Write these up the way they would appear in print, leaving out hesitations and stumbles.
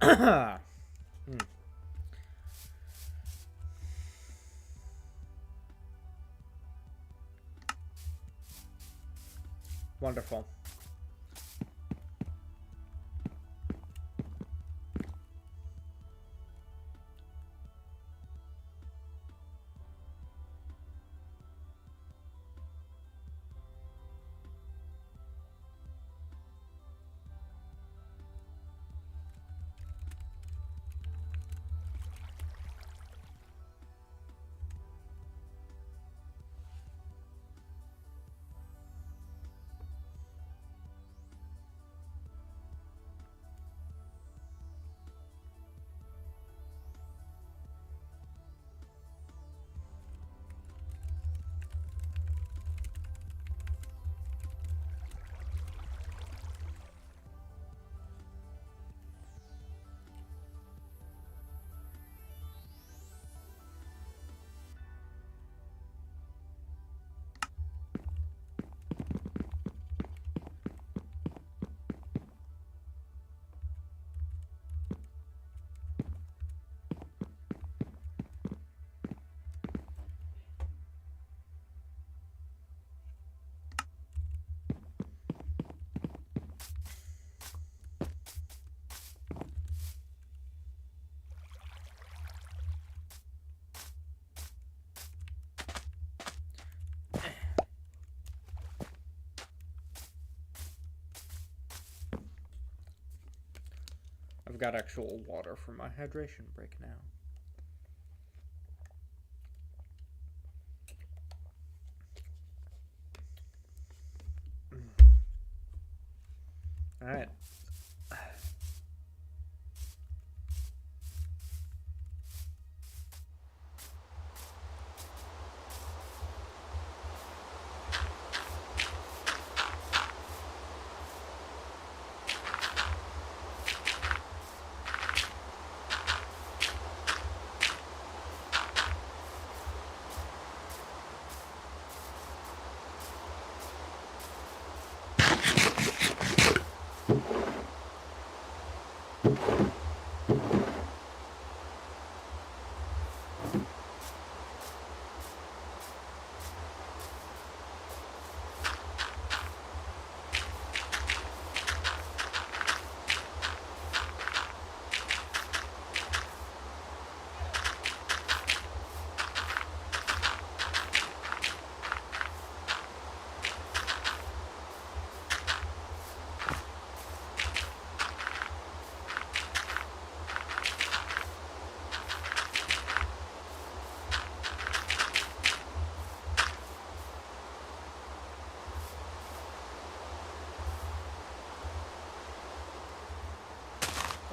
Hmm. Wonderful. I've got actual water for my hydration break now. All right.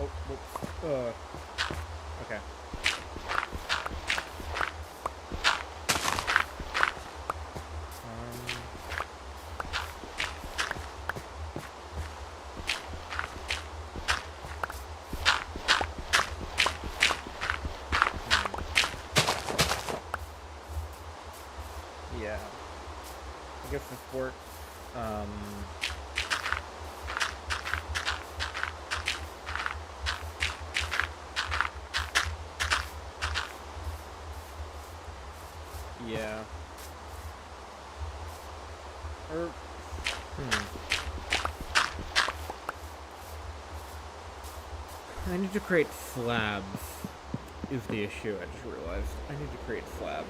Oh, whoops. Okay. Yeah. I guess this works. Yeah. I need to create slabs is the issue, I just realized. I need to create slabs.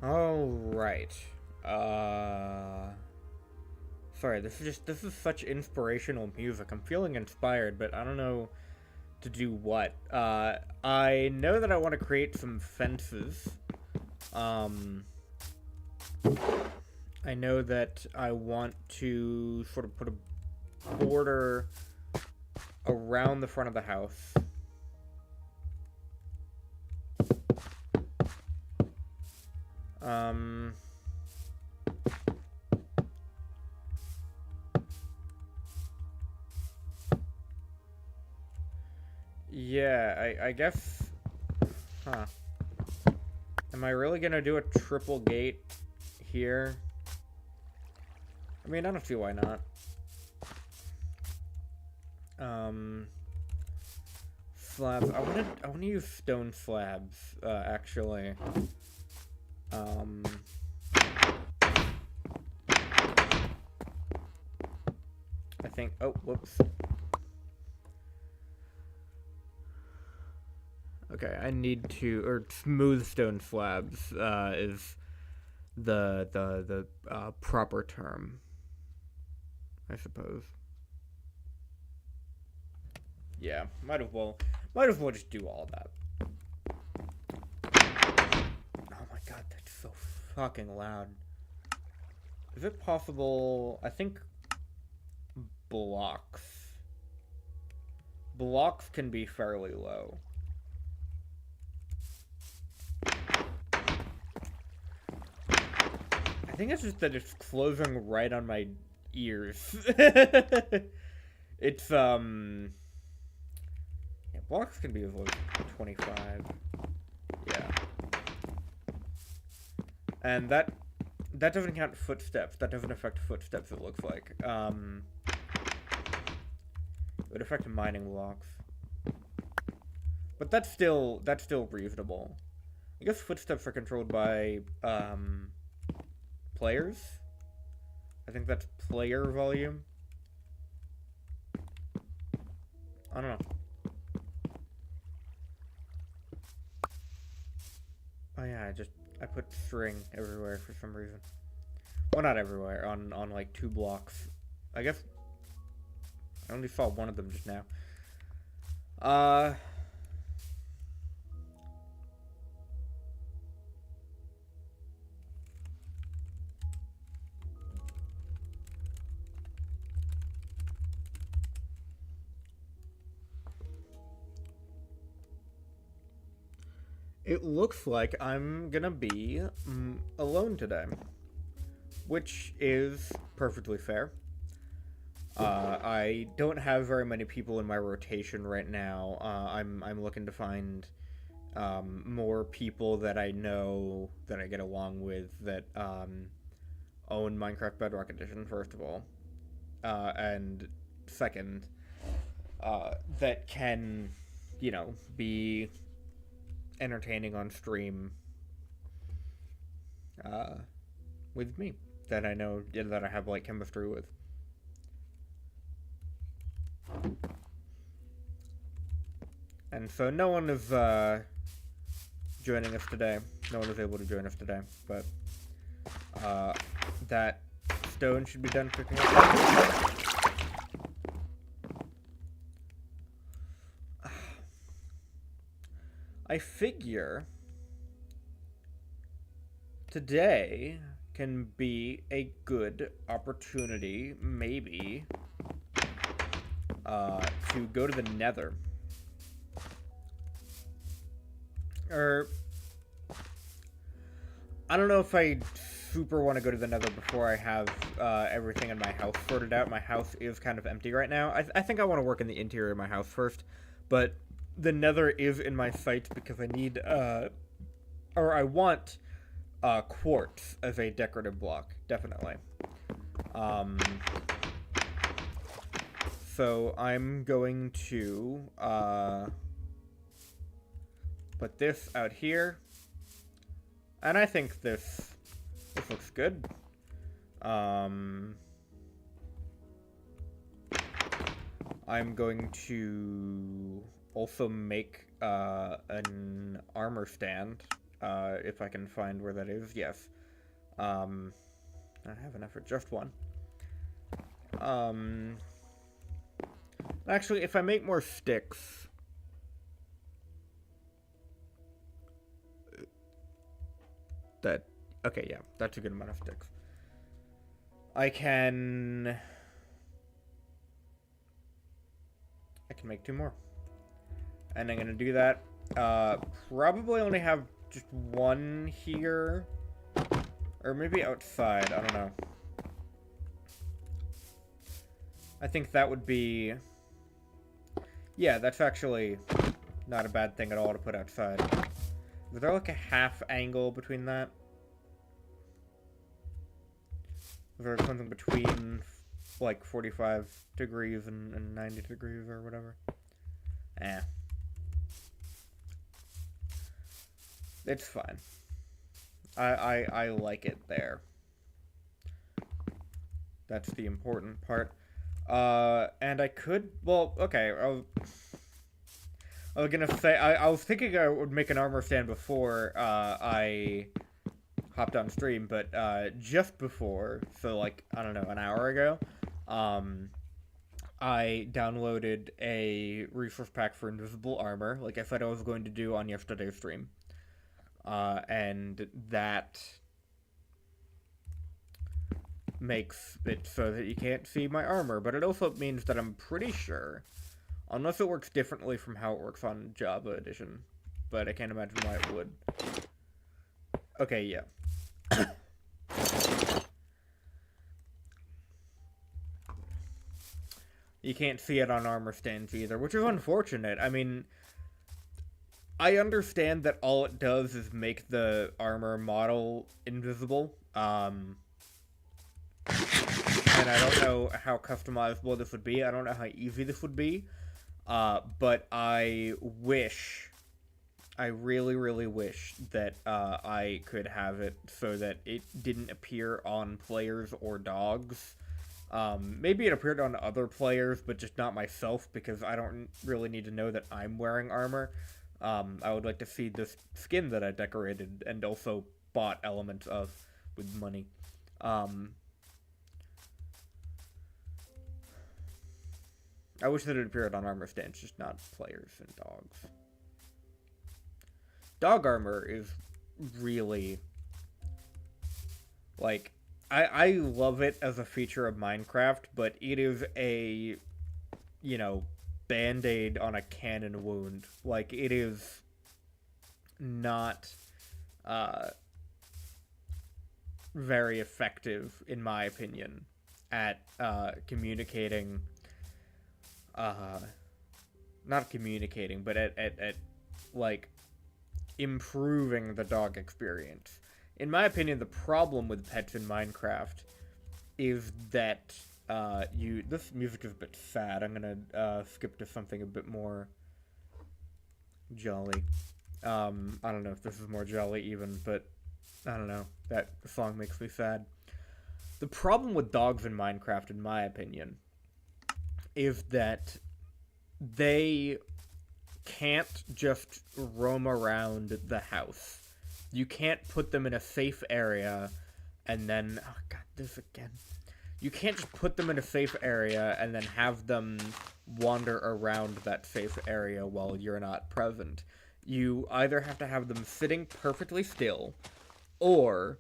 All right. Sorry, this is such inspirational music. I'm feeling inspired, but I don't know to do what. I know that I want to create some fences. I know that I want to sort of put a border around the front of the house. Um... Yeah, I guess... Huh. Am I really gonna do a triple gate here? I mean, I don't see why not. Slabs. I wanna use stone slabs, actually. I think... Oh, whoops. Okay, I need to... Or smooth stone slabs, is the proper term, I suppose. Yeah, might as well just do all of that. Oh my god, that's so fucking loud. Is it possible... I think blocks can be fairly low. I think it's just that it's closing right on my ears. It's, yeah, blocks can be as low as 25. Yeah. And that doesn't count footsteps. That doesn't affect footsteps, it looks like. It would affect mining blocks. But that's still reasonable. I guess footsteps are controlled by, players? I think that's player volume. I don't know. Oh yeah, I put string everywhere for some reason. Well, not everywhere, on like 2 blocks. I guess I only saw one of them just now. It looks like I'm gonna be alone today, which is perfectly fair. I don't have very many people in my rotation right now. I'm looking to find more people that I know, that I get along with, that own Minecraft Bedrock Edition, first of all, and second, that can, you know, be entertaining on stream with me, that I know, that I have like chemistry with. And so no one is joining us today. No one is able to join us today, but that stone should be done cooking up. I figure today can be a good opportunity, maybe, to go to the Nether. Or, I don't know if I super want to go to the Nether before I have everything in my house sorted out. My house is kind of empty right now. I think I want to work in the interior of my house first, but the Nether is in my sights because I need, or I want, quartz as a decorative block, definitely. So I'm going to, put this out here, and I think this looks good. I'm going to also make an armor stand, if I can find where that is. Yes. I have enough for just one. Actually, if I make more sticks, okay, yeah, that's a good amount of sticks. I can make 2 more. And I'm gonna do that. Probably only have just 1 here. Or maybe outside, I don't know. I think that would be... Yeah, that's actually not a bad thing at all to put outside. Is there like a half angle between that? Is there something between like 45 degrees and 90 degrees or whatever? Eh. It's fine. I like it there. That's the important part. And I could... Well, okay. I was gonna say... I was thinking I would make an armor stand before I hopped on stream, but just before, so like, I don't know, an hour ago, I downloaded a resource pack for invisible armor, like I said I was going to do on yesterday's stream. And that makes it so that you can't see my armor, but it also means that I'm pretty sure, unless it works differently from how it works on Java Edition, but I can't imagine why it would. Okay, yeah. You can't see it on armor stands either, which is unfortunate. I mean, I understand that all it does is make the armor model invisible. And I don't know how customizable this would be. I don't know how easy this would be. But I really, really wish that I could have it so that it didn't appear on players or dogs. Maybe it appeared on other players, but just not myself, because I don't really need to know that I'm wearing armor. I would like to see this skin that I decorated and also bought elements of with money. I wish that it appeared on armor stands, just not players and dogs. Dog armor is really, like, I love it as a feature of Minecraft, but it is a, you know, Band-Aid on a cannon wound. Like, it is not very effective, in my opinion, at communicating, not communicating, but at like, improving the dog experience. In my opinion, the problem with pets in Minecraft is that this music is a bit sad. I'm gonna skip to something a bit more jolly. I don't know if this is more jolly even, but I don't know. That song makes me sad. The problem with dogs in Minecraft, in my opinion, is that they can't just roam around the house. You can't put them in a safe area and then... Oh, God, this again. You can't just put them in a safe area and then have them wander around that safe area while you're not present. You either have to have them sitting perfectly still, or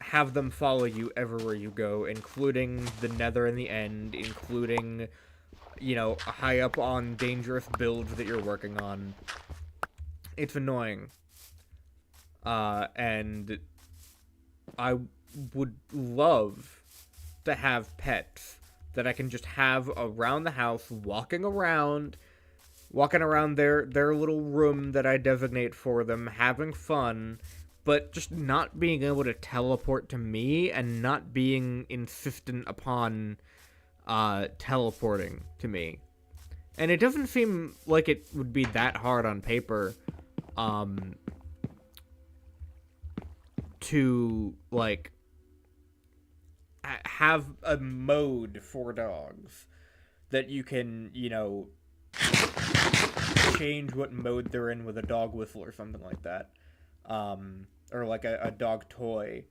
have them follow you everywhere you go, including the nether in the end, including, you know, high up on dangerous builds that you're working on. It's annoying. And I would love to have pets that I can just have around the house, walking around their little room that I designate for them, having fun, but just not being able to teleport to me and not being insistent upon teleporting to me. And it doesn't seem like it would be that hard on paper to, like, have a mode for dogs that you can, you know, change what mode they're in with a dog whistle or something like that. Or like a dog toy,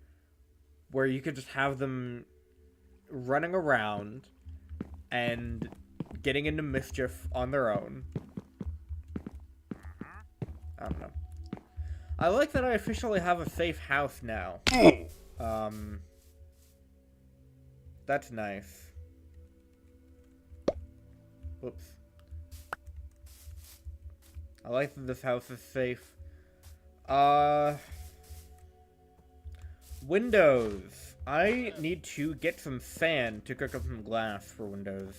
where you could just have them running around and getting into mischief on their own. I don't know. I like that I officially have a safe house now. That's nice. Whoops. I like that this house is safe. Windows. I need to get some sand to cook up some glass for windows.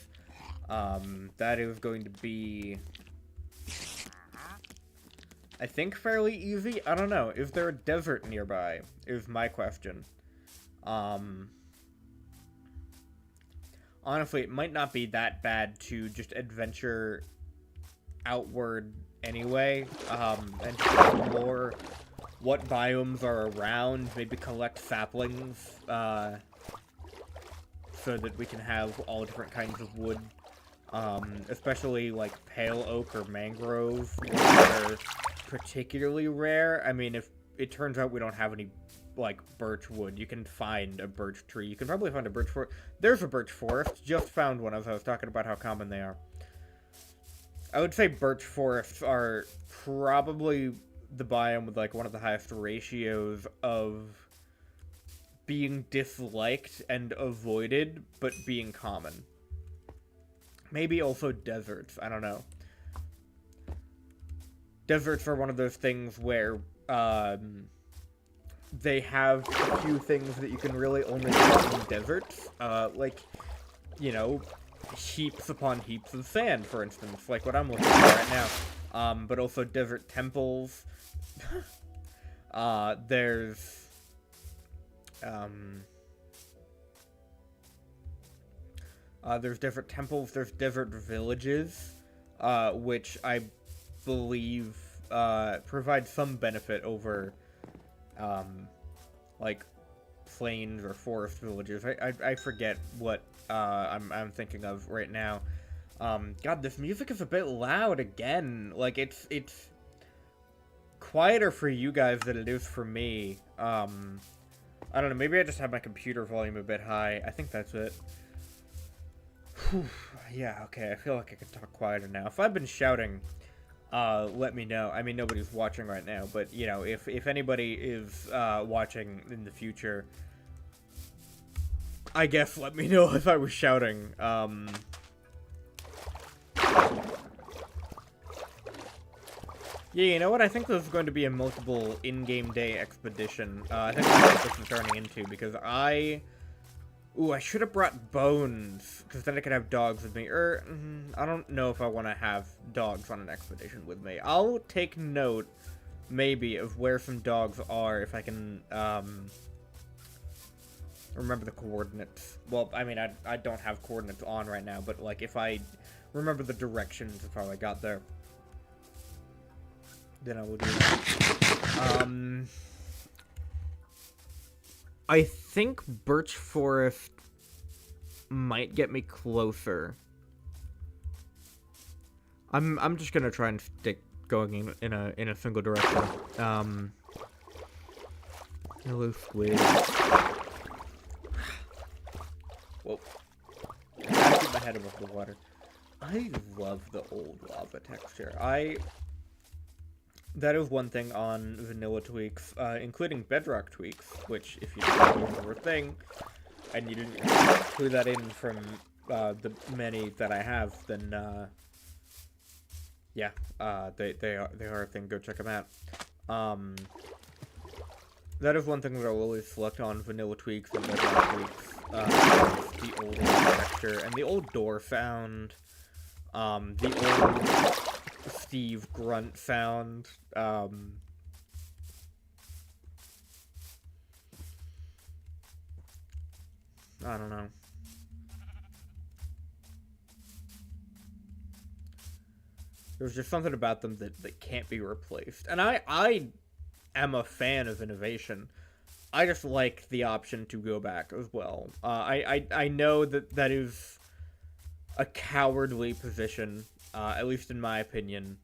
That is going to be, I think, fairly easy. I don't know. Is there a desert nearby? Is my question. Honestly, it might not be that bad to just adventure outward anyway, and explore what biomes are around, maybe collect saplings, so that we can have all different kinds of wood, especially, like, pale oak or mangrove, which are particularly rare. I mean, if it turns out we don't have any, like, birch wood, you can find a birch tree. You can probably find a birch forest. There's a birch forest. Just found one as I was talking about how common they are. I would say birch forests are probably the biome with, like, one of the highest ratios of being disliked and avoided, but being common. Maybe also deserts. I don't know. Deserts are one of those things where, they have a few things that you can really only get in deserts, like, you know, heaps upon heaps of sand, for instance, like what I'm looking at right now, but also desert temples. There's different temples, there's desert villages, which I believe, provide some benefit over, like, plains or forest villages. I forget what, I'm thinking of right now. God, this music is a bit loud again. Like, it's quieter for you guys than it is for me. I don't know, maybe I just have my computer volume a bit high. I think that's it. Whew. Yeah, okay, I feel like I can talk quieter now. If I've been shouting, let me know. I mean, nobody's watching right now, but, you know, if anybody is, watching in the future, I guess let me know if I was shouting. Yeah, you know what? I think this is going to be a multiple in-game day expedition. I think that's what this is turning into, because ooh, I should have brought bones, because then I could have dogs with me. I don't know if I want to have dogs on an expedition with me. I'll take note, maybe, of where some dogs are, if I can, remember the coordinates. Well, I mean, I don't have coordinates on right now, but, like, if I remember the directions of how I got there, then I will do that. I think birch forest might get me closer. I'm just gonna try and stick going in a single direction. Hello, squid. Whoa. I gotta keep my head above the water. I love the old lava texture. That is one thing on vanilla tweaks, including Bedrock tweaks, which, if you didn't know were a thing, and you didn't include that in from the many that I have, then yeah, they are a thing. Go check them out. That is one thing that I'll always select on vanilla tweaks and Bedrock tweaks. The old texture and the old door sound, the old Steve grunt sound. I don't know. There's just something about them that can't be replaced. And I am a fan of innovation. I just like the option to go back as well. I know that is a cowardly position, at least in my opinion.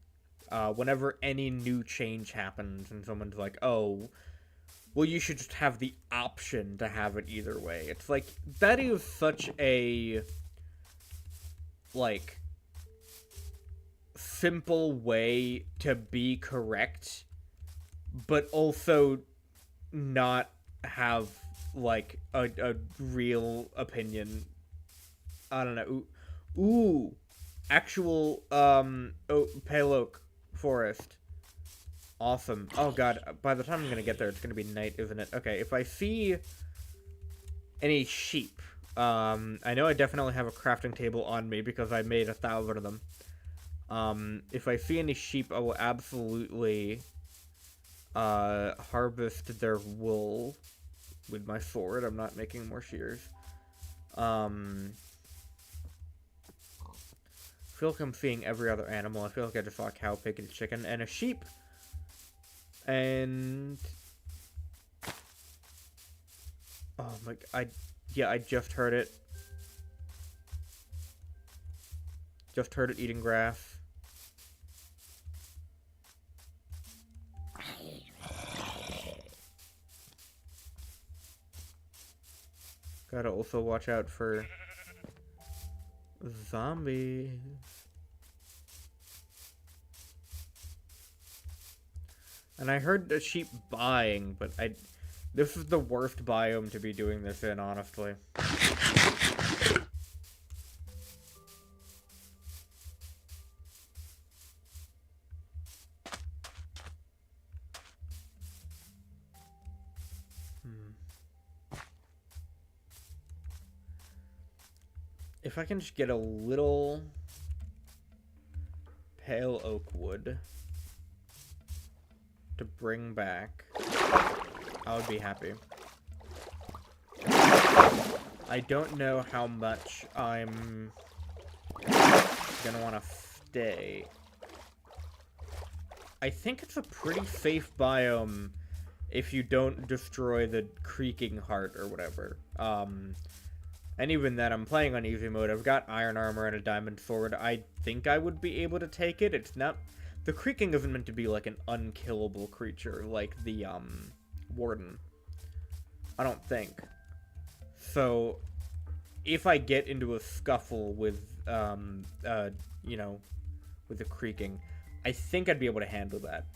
Whenever any new change happens and someone's like, oh, well, you should just have the option to have it either way. It's like, that is such a, like, simple way to be correct, but also not have, like, a real opinion. I don't know. Ooh. Actual, pale oak forest. Awesome. Oh god, by the time I'm gonna get there, it's gonna be night, isn't it? Okay, if I see any sheep, I know I definitely have a crafting table on me because I made 1,000 of them. If I see any sheep, I will absolutely harvest their wool with my sword. I'm not making more shears. I feel like I'm seeing every other animal. I feel like I just saw a cow, pig, and chicken, and a sheep. And oh my, I just heard it. Just heard it eating grass. Gotta also watch out for zombies. And I heard the sheep buying, but this is the worst biome to be doing this in, honestly. If I can just get a little pale oak wood to bring back, I would be happy. I don't know how much I'm gonna want to stay. I think it's a pretty safe biome if you don't destroy the creaking heart or whatever. And even then, I'm playing on easy mode. I've got iron armor and a diamond sword. I think I would be able to take it. It's not... The creaking isn't meant to be like an unkillable creature like the, warden. I don't think. So, if I get into a scuffle with, you know, with the creaking, I think I'd be able to handle that.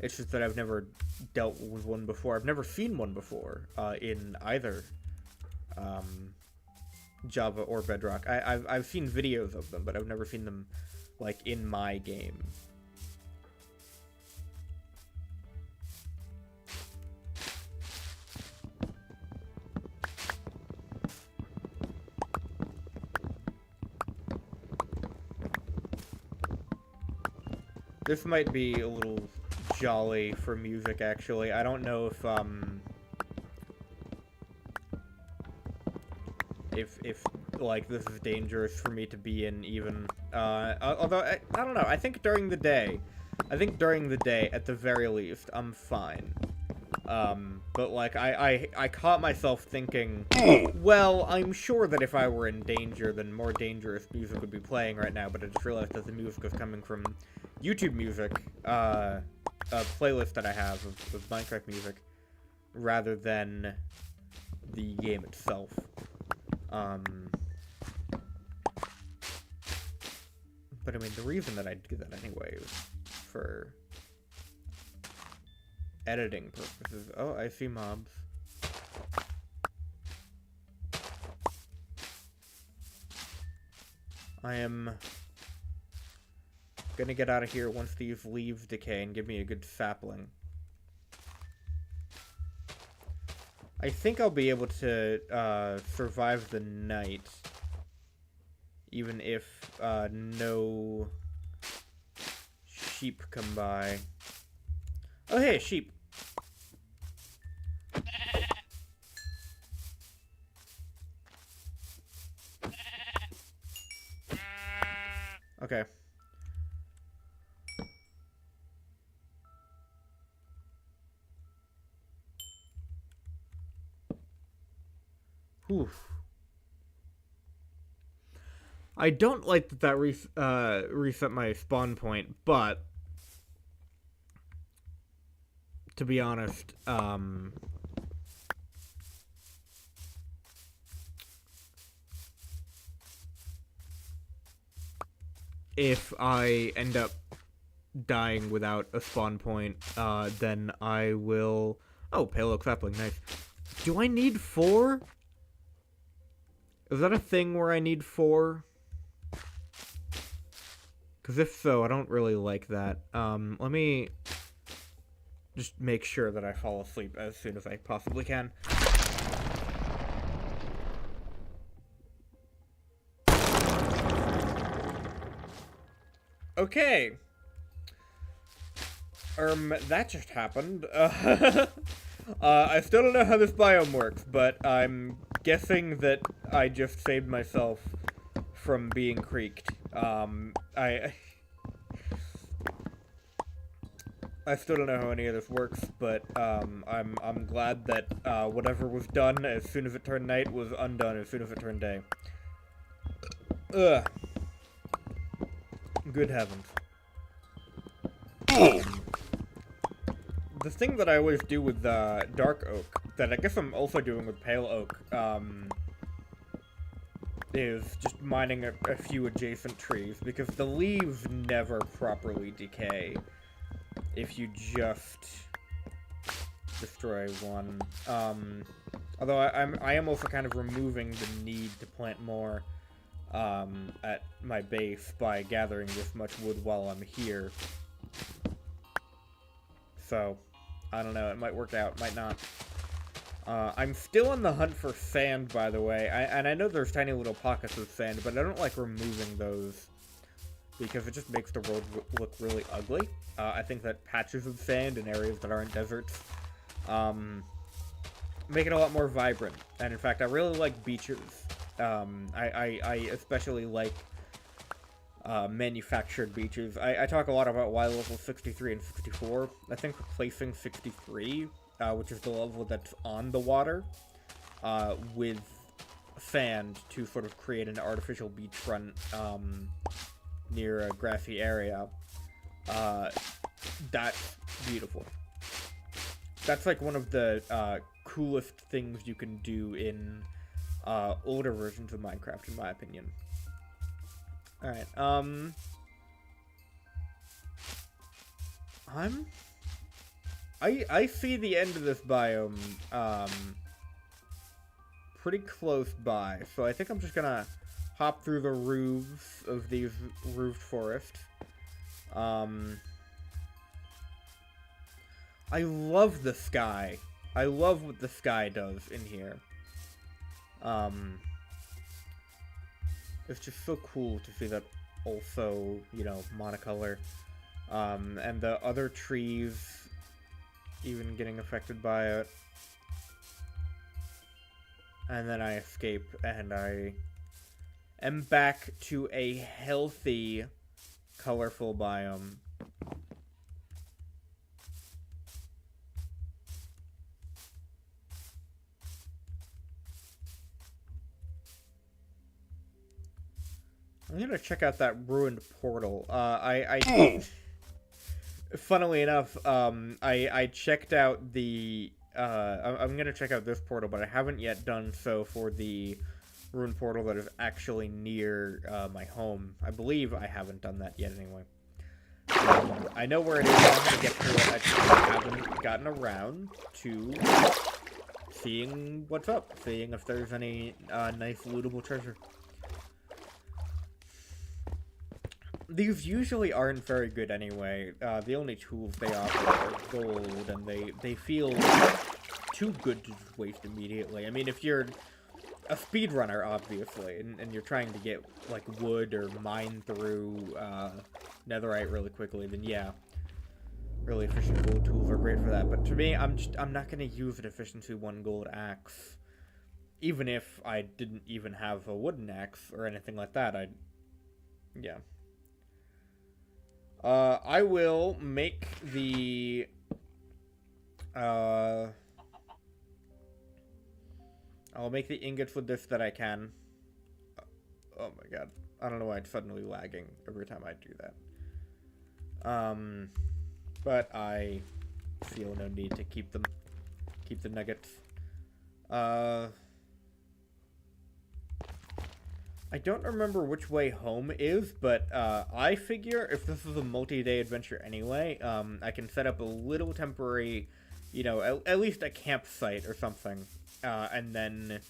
It's just that I've never dealt with one before. I've never seen one before, in either, Java or Bedrock. I've seen videos of them, but I've never seen them, like, in my game. This might be a little jolly for music, actually. I don't know if like, this is dangerous for me to be in, even. Although, I don't know. I think during the day, at the very least, I'm fine. But, like, I caught myself thinking, well, I'm sure that if I were in danger, then more dangerous music would be playing right now, but I just realized that the music is coming from YouTube music, a playlist that I have of Minecraft music, rather than the game itself. But I mean, the reason that I do that anyway is for editing purposes. Oh, I see mobs. I am gonna get out of here once these leaves decay and give me a good sapling. I think I'll be able to survive the night, even if no sheep come by. Oh, hey, sheep. Okay. Whew. I don't like that reset my spawn point, but to be honest, if I end up dying without a spawn point, then I will... Oh, pale oak sapling, nice. Do I need 4? Is that a thing where I need 4? Because if so, I don't really like that. Let me just make sure that I fall asleep as soon as I possibly can. Okay. That just happened. I still don't know how this biome works, but I'm guessing that I just saved myself from being creaked. I still don't know how any of this works, but I'm glad that whatever was done as soon as it turned night was undone as soon as it turned day. Ugh. Good heavens. The thing that I always do with dark oak, that I guess I'm also doing with pale oak, is just mining a few adjacent trees, because the leaves never properly decay if you just destroy one. Although I am also kind of removing the need to plant more at my base by gathering this much wood while I'm here. So, I don't know, it might work out, might not. I'm still on the hunt for sand, by the way, and I know there's tiny little pockets of sand, but I don't like removing those, because it just makes the world look really ugly. I think that patches of sand in areas that aren't deserts make it a lot more vibrant, and in fact, I really like beaches. I especially like manufactured beaches. I talk a lot about why level 63 and 64. I think replacing 63, which is the level that's on the water, with sand to sort of create an artificial beachfront near a grassy area, that's beautiful. That's like one of the coolest things you can do in older versions of Minecraft, in my opinion. Alright, I see the end of this biome, pretty close by, so I think I'm just gonna hop through the roofs of these roofed forests. I love the sky. I love what the sky does in here. It's just so cool to see that also, you know, monocolor. And the other trees even getting affected by it. And then I escape, and I am back to a healthy, colorful biome. I'm gonna check out that ruined portal. Funnily enough, I checked out the, I'm gonna check out this portal, but I haven't yet done so for the ruined portal that is actually near, my home. I believe I haven't done that yet anyway. I know where it is, I'm gonna get to it, I just haven't gotten around to seeing what's up, seeing if there's any, nice lootable treasure. These usually aren't very good anyway. The only tools they offer are gold, and they feel too good to just waste immediately. I mean, if you're a speedrunner, obviously, and you're trying to get, like, wood or mine through netherite really quickly, then yeah, really efficient gold tools are great for that. But to me, I'm not going to use an efficiency 1 gold axe. Even if I didn't even have a wooden axe or anything like that, yeah. I will make the, I'll make the ingots with this that I can. Oh my god. I don't know why it's suddenly lagging every time I do that. But I feel no need to keep the nuggets. I don't remember which way home is, but I figure if this is a multi-day adventure anyway, I can set up a little temporary, you know, at least a campsite or something, and then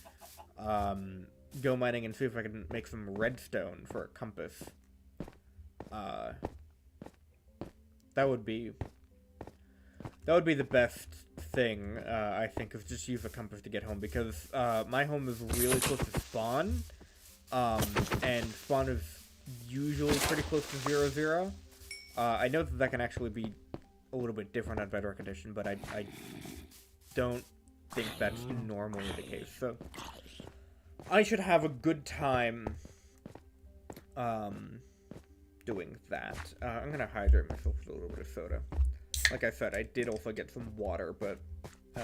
go mining and see if I can make some redstone for a compass. Uh, that would be the best thing, I think, is just use a compass to get home, because my home is really close to spawn, and spawn is usually pretty close to 0-0. I know that can actually be a little bit different on Bedrock Edition, but I don't think that's normally the case. So I should have a good time doing that. I'm gonna hydrate myself with a little bit of soda. Like I said, I did also get some water, but I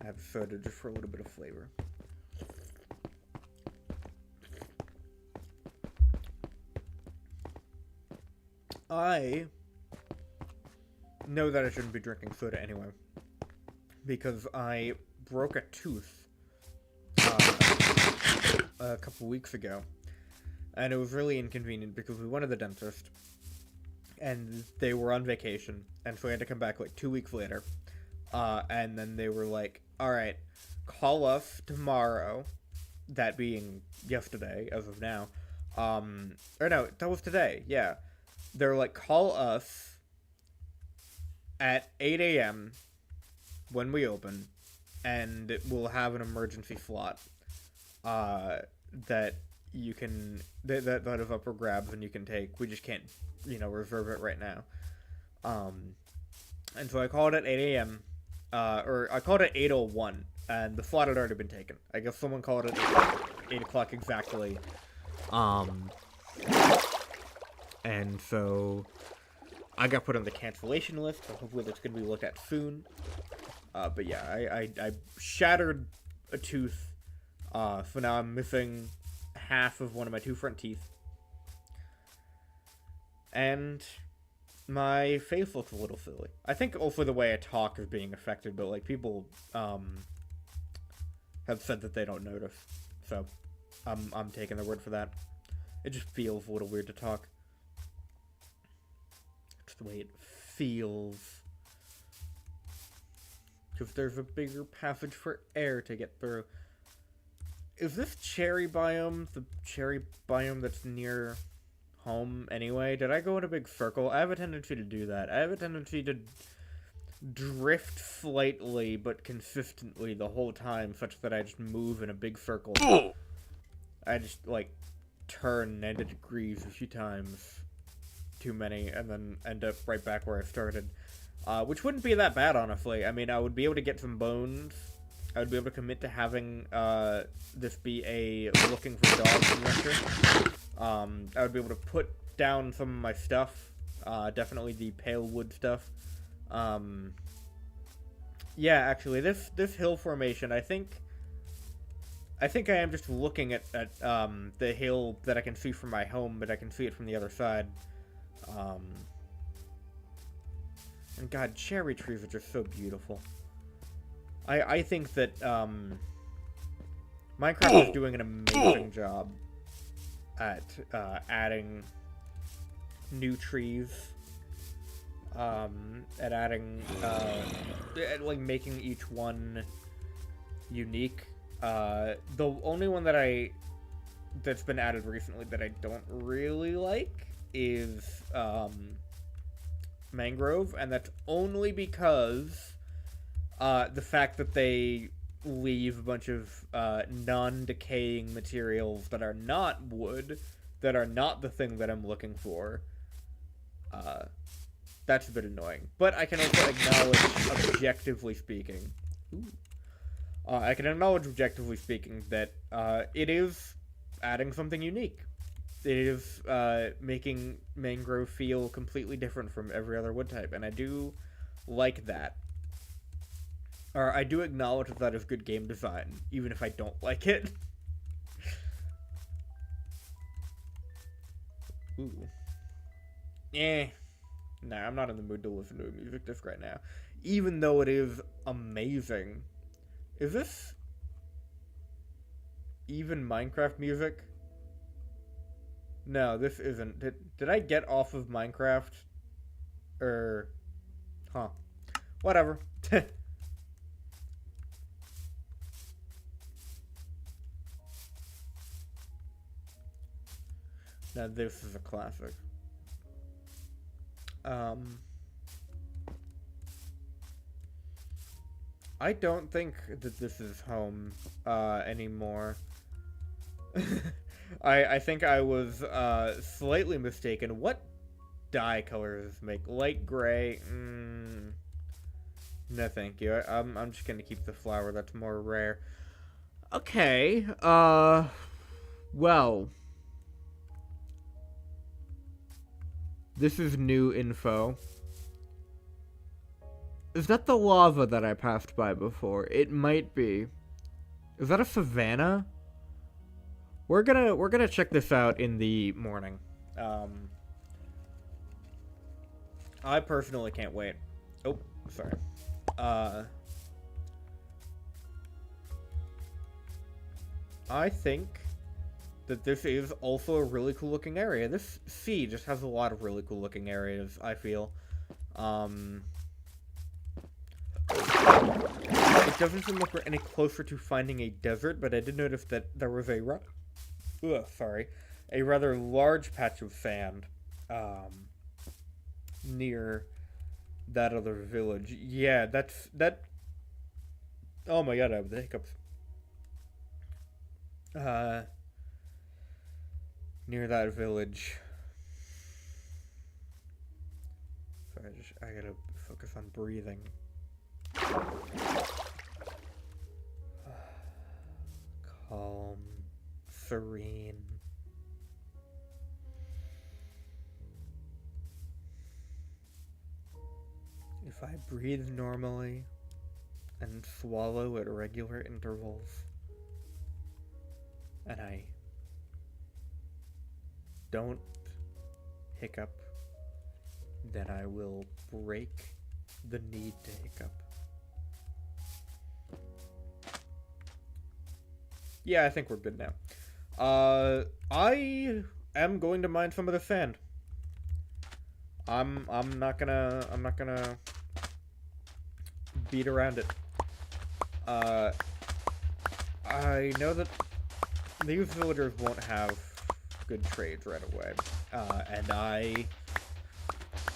have soda just for a little bit of flavor. I know that I shouldn't be drinking soda anyway, because I broke a tooth a couple weeks ago, and it was really inconvenient because we went to the dentist, and they were on vacation, and so I had to come back like 2 weeks later, and then they were like, alright, call us tomorrow, that being yesterday, as of now, or no, that was today, yeah. They're like, call us at 8 a.m. when we open, and we'll have an emergency slot that you can that is up for grabs and you can take. We just can't, reserve it right now. And so I called at 8 a.m. Or I called at 8:01, and the slot had already been taken. I guess someone called it at 8 o'clock exactly. And so I got put on the cancellation list, so hopefully that's going to be looked at soon. But yeah, I shattered a tooth, so now I'm missing half of one of my two front teeth. And my face looks a little silly. I think also the way I talk is being affected, but like people have said that they don't notice. So I'm taking their word for that. It just feels a little weird to talk. Just the way it feels. Because there's a bigger passage for air to get through. Is this cherry biome the cherry biome that's near home anyway? Did I go in a big circle? I have a tendency to do that. I have a tendency to drift slightly but consistently the whole time, such that I just move in a big circle. I just, like, turn 90 degrees a few times. Too many, and then end up right back where I started. Which wouldn't be that bad, honestly. I mean, I would be able to get some bones. I would be able to commit to having this be a looking for dogs adventure. I would be able to put down some of my stuff. Definitely the pale wood stuff. Yeah, actually, this hill formation, I think I am just looking at the hill that I can see from my home, but I can see it from the other side. And god, cherry trees are just so beautiful. I think that Minecraft is doing an amazing job at adding new trees, at adding at, like, making each one unique. The only one that's been added recently that I don't really like is mangrove, and that's only because the fact that they leave a bunch of non-decaying materials that are not wood, that are not the thing that I'm looking for. That's a bit annoying. But I can also acknowledge, objectively speaking, that it is adding something unique. It is making mangrove feel completely different from every other wood type, and I do like that. Or I do acknowledge that is good game design, even if I don't like it. Ooh. Nah, I'm not in the mood to listen to a music disc right now. Even though it is amazing. Is this even Minecraft music? No, this isn't. Did I get off of Minecraft? Huh. Whatever. Now this is a classic. I don't think that this is home anymore. I think I was slightly mistaken. What dye color does this make? Light gray? No, thank you. I'm just gonna keep the flower. That's more rare. Okay. Well, this is new info. Is that the lava that I passed by before? It might be. Is that a savanna? We're gonna check this out in the morning. I personally can't wait. Oh, sorry. I think that this is also a really cool looking area. This sea just has a lot of really cool looking areas, I feel. It doesn't seem like we're any closer to finding a desert, but I did notice that there was a rather large patch of sand near that other village. Yeah, that. Oh my god, I have the hiccups. Near that village. Sorry, I gotta focus on breathing. Calm, serene. If I breathe normally and swallow at regular intervals, and I don't hiccup, then I will break the need to hiccup. Yeah, I think we're good now. I am going to mine some of the sand. I'm not gonna beat around it. I know that these villagers won't have good trades right away, and I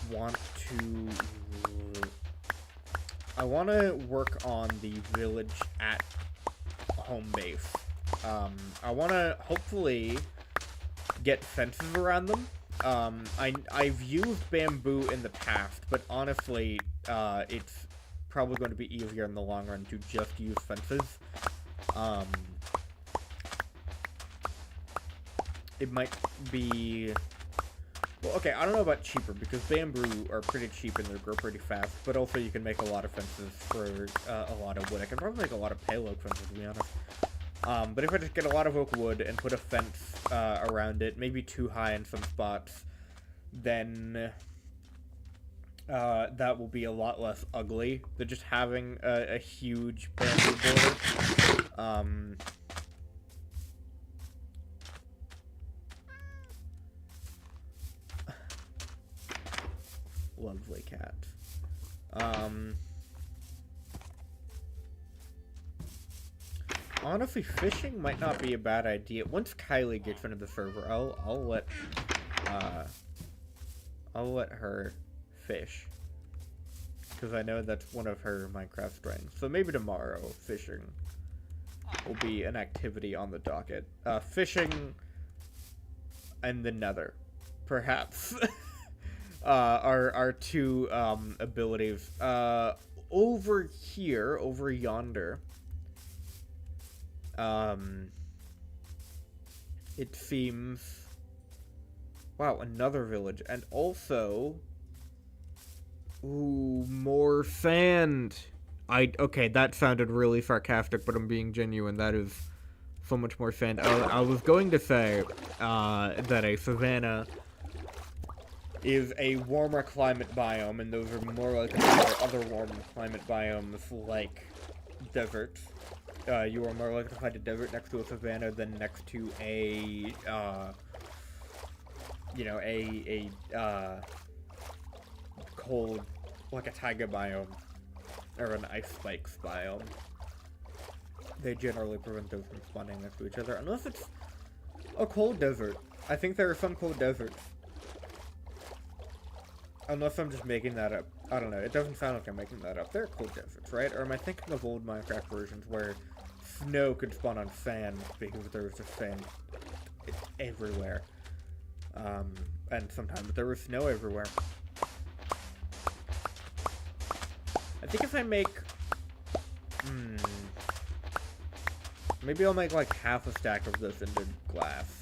want to work on the village at home base. I want to hopefully get fences around them. I've used bamboo in the past, but honestly, it's probably going to be easier in the long run to just use fences. It might be... Well, okay, I don't know about cheaper, because bamboo are pretty cheap and they grow pretty fast, but also you can make a lot of fences for a lot of wood. I can probably make a lot of pale oak fences, to be honest. But if I just get a lot of oak wood and put a fence around it, maybe too high in some spots, then that will be a lot less ugly than just having a huge bamboo border. Lovely cat. Honestly, fishing might not be a bad idea. Once Kylie gets into the server, I'll let her fish, because I know that's one of her Minecraft strengths. So maybe tomorrow, fishing will be an activity on the docket. Fishing and the Nether, perhaps. Our two abilities. Over here, over yonder, it seems... Wow, another village. And also... Ooh, more sand! Okay, that sounded really sarcastic, but I'm being genuine. That is so much more sand. I was going to say that a savanna is a warmer climate biome, and those are more likely to other warm climate biomes like deserts. You are more likely to find a desert next to a savanna than next to a cold, like a taiga biome or an ice spikes biome. They generally prevent those from spawning next to each other, unless it's a cold desert. I think there are some cold deserts. Unless I'm just making that up. I don't know. It doesn't sound like I'm making that up. There are cold deserts, right? Or am I thinking of old Minecraft versions where snow could spawn on sand because there was just sand everywhere? And sometimes there was snow everywhere. I think if I make... maybe I'll make like half a stack of this into glass.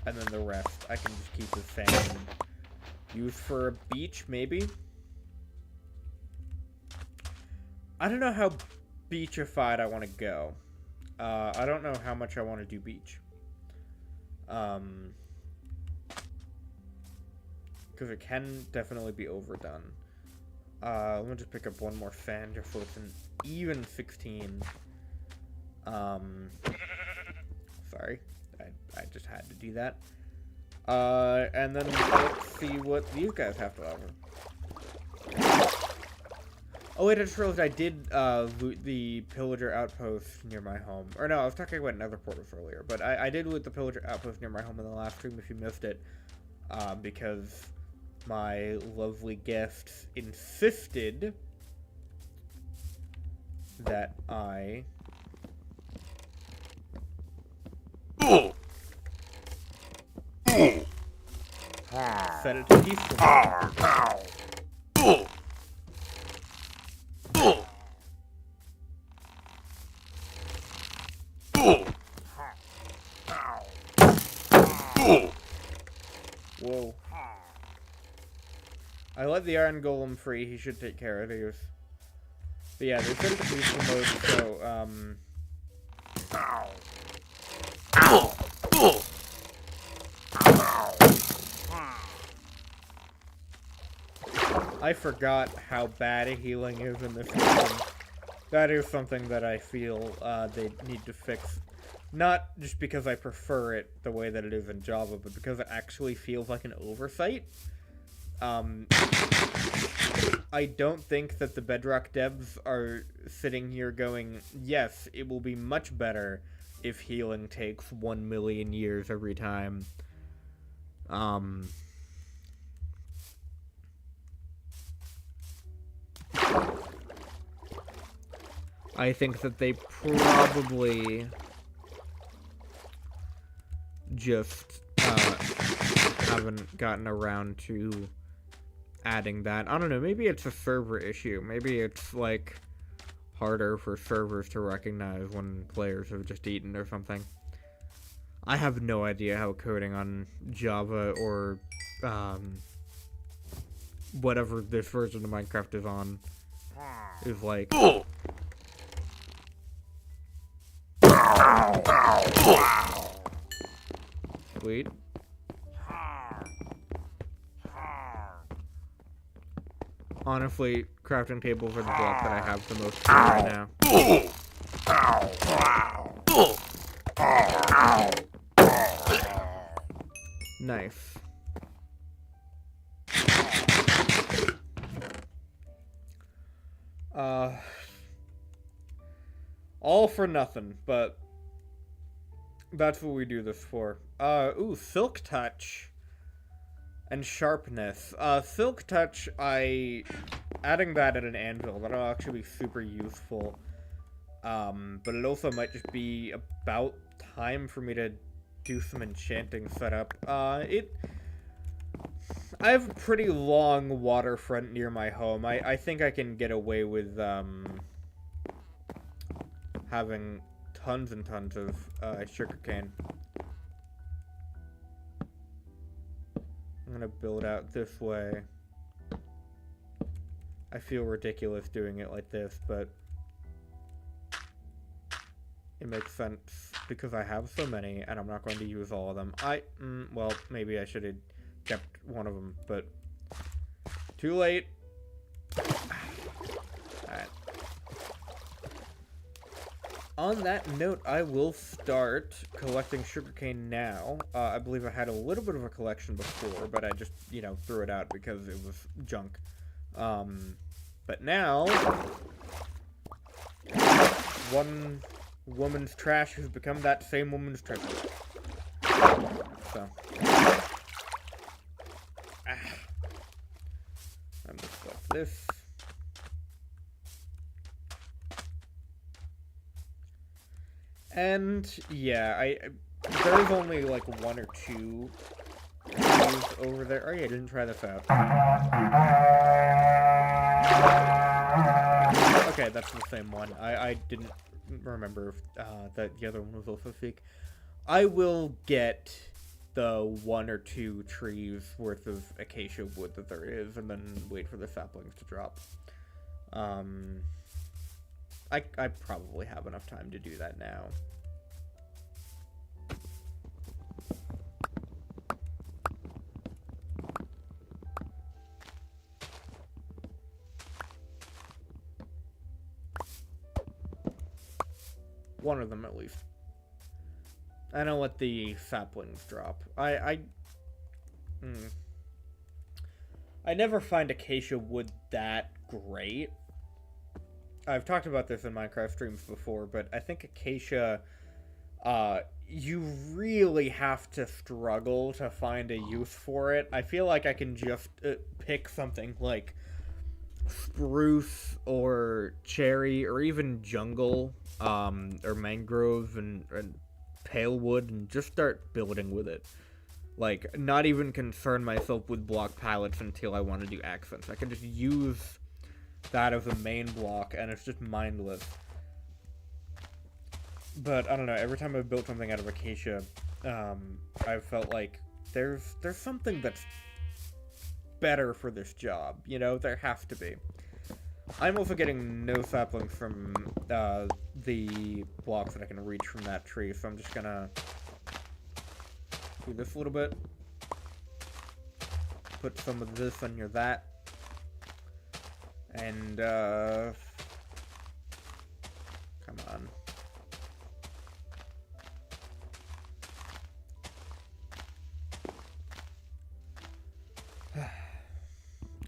And then the rest I can just keep as sand. Use for a beach, maybe? I don't know how beachified I want to go. I don't know how much I want to do beach. Because it can definitely be overdone. Let me just pick up one more fan just so it's an even 16. Sorry. I just had to do that. And then let's see what these guys have to offer. Oh wait, I just realized I did loot the pillager outpost near my home. Or no, I was talking about nether portals earlier, but I did loot the pillager outpost near my home in the last stream if you missed it. Because my lovely guests insisted that I... set it to peaceful. Whoa. I let the iron golem free. He should take care of these. But yeah, they're set to peaceful mode, so, I forgot how bad healing is in this game. That is something that I feel they need to fix. Not just because I prefer it the way that it is in Java, but because it actually feels like an oversight. I don't think that the Bedrock devs are sitting here going, yes, it will be much better if healing takes 1 million years every time. I think that they probably just haven't gotten around to adding that. I don't know, maybe it's a server issue. Maybe it's like harder for servers to recognize when players have just eaten or something. I have no idea how coding on Java or whatever this version of Minecraft is on is like. Sweet. Honestly, crafting tables are the block that I have the most right now. Nice. All for nothing, but that's what we do this for. Ooh, Silk Touch and Sharpness. Silk Touch, adding that at an anvil, that'll actually be super useful. But it also might just be about time for me to do some enchanting setup. I have a pretty long waterfront near my home. I think I can get away with, having tons and tons of, sugarcane. I'm gonna build out this way. I feel ridiculous doing it like this, but it makes sense because I have so many and I'm not going to use all of them. Well, maybe I should have kept one of them, but too late. Alright. On that note, I will start collecting sugarcane now. I believe I had a little bit of a collection before, but I just, threw it out because it was junk. But now, one woman's trash has become that same woman's treasure. So. I'm just like this. And yeah, there's only like one or two over there. Oh yeah, I didn't try this out. Okay, that's the same one. I didn't remember if, that the other one was also fake. I will get the one or two trees worth of acacia wood that there is, and then wait for the saplings to drop. I probably have enough time to do that now. One of them, at least. I don't let the saplings drop. I never find acacia wood that great. I've talked about this in Minecraft streams before, but I think acacia, you really have to struggle to find a use for it. I feel like I can just pick something like spruce or cherry or even jungle, or mangrove and pale wood and just start building with it. Like, not even concern myself with block palettes until I want to do accents. I can just use that as a main block, and it's just mindless. But, I don't know, every time I've built something out of acacia, I've felt like there's something that's better for this job, you know? There has to be. I'm also getting no saplings from the blocks that I can reach from that tree, so I'm just gonna do this a little bit. Put some of this under that. And, come on.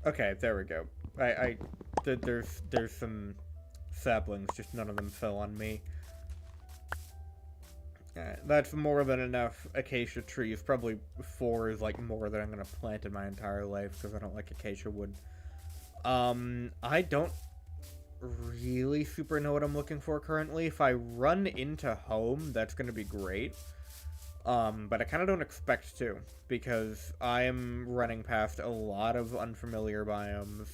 Okay, there we go. There's some saplings, just none of them fell on me. That's more than enough acacia trees. Probably 4 is like more than I'm gonna plant in my entire life because I don't like acacia wood. I don't really super know what I'm looking for currently. If I run into home, that's gonna be great. But I kind of don't expect to, because I am running past a lot of unfamiliar biomes.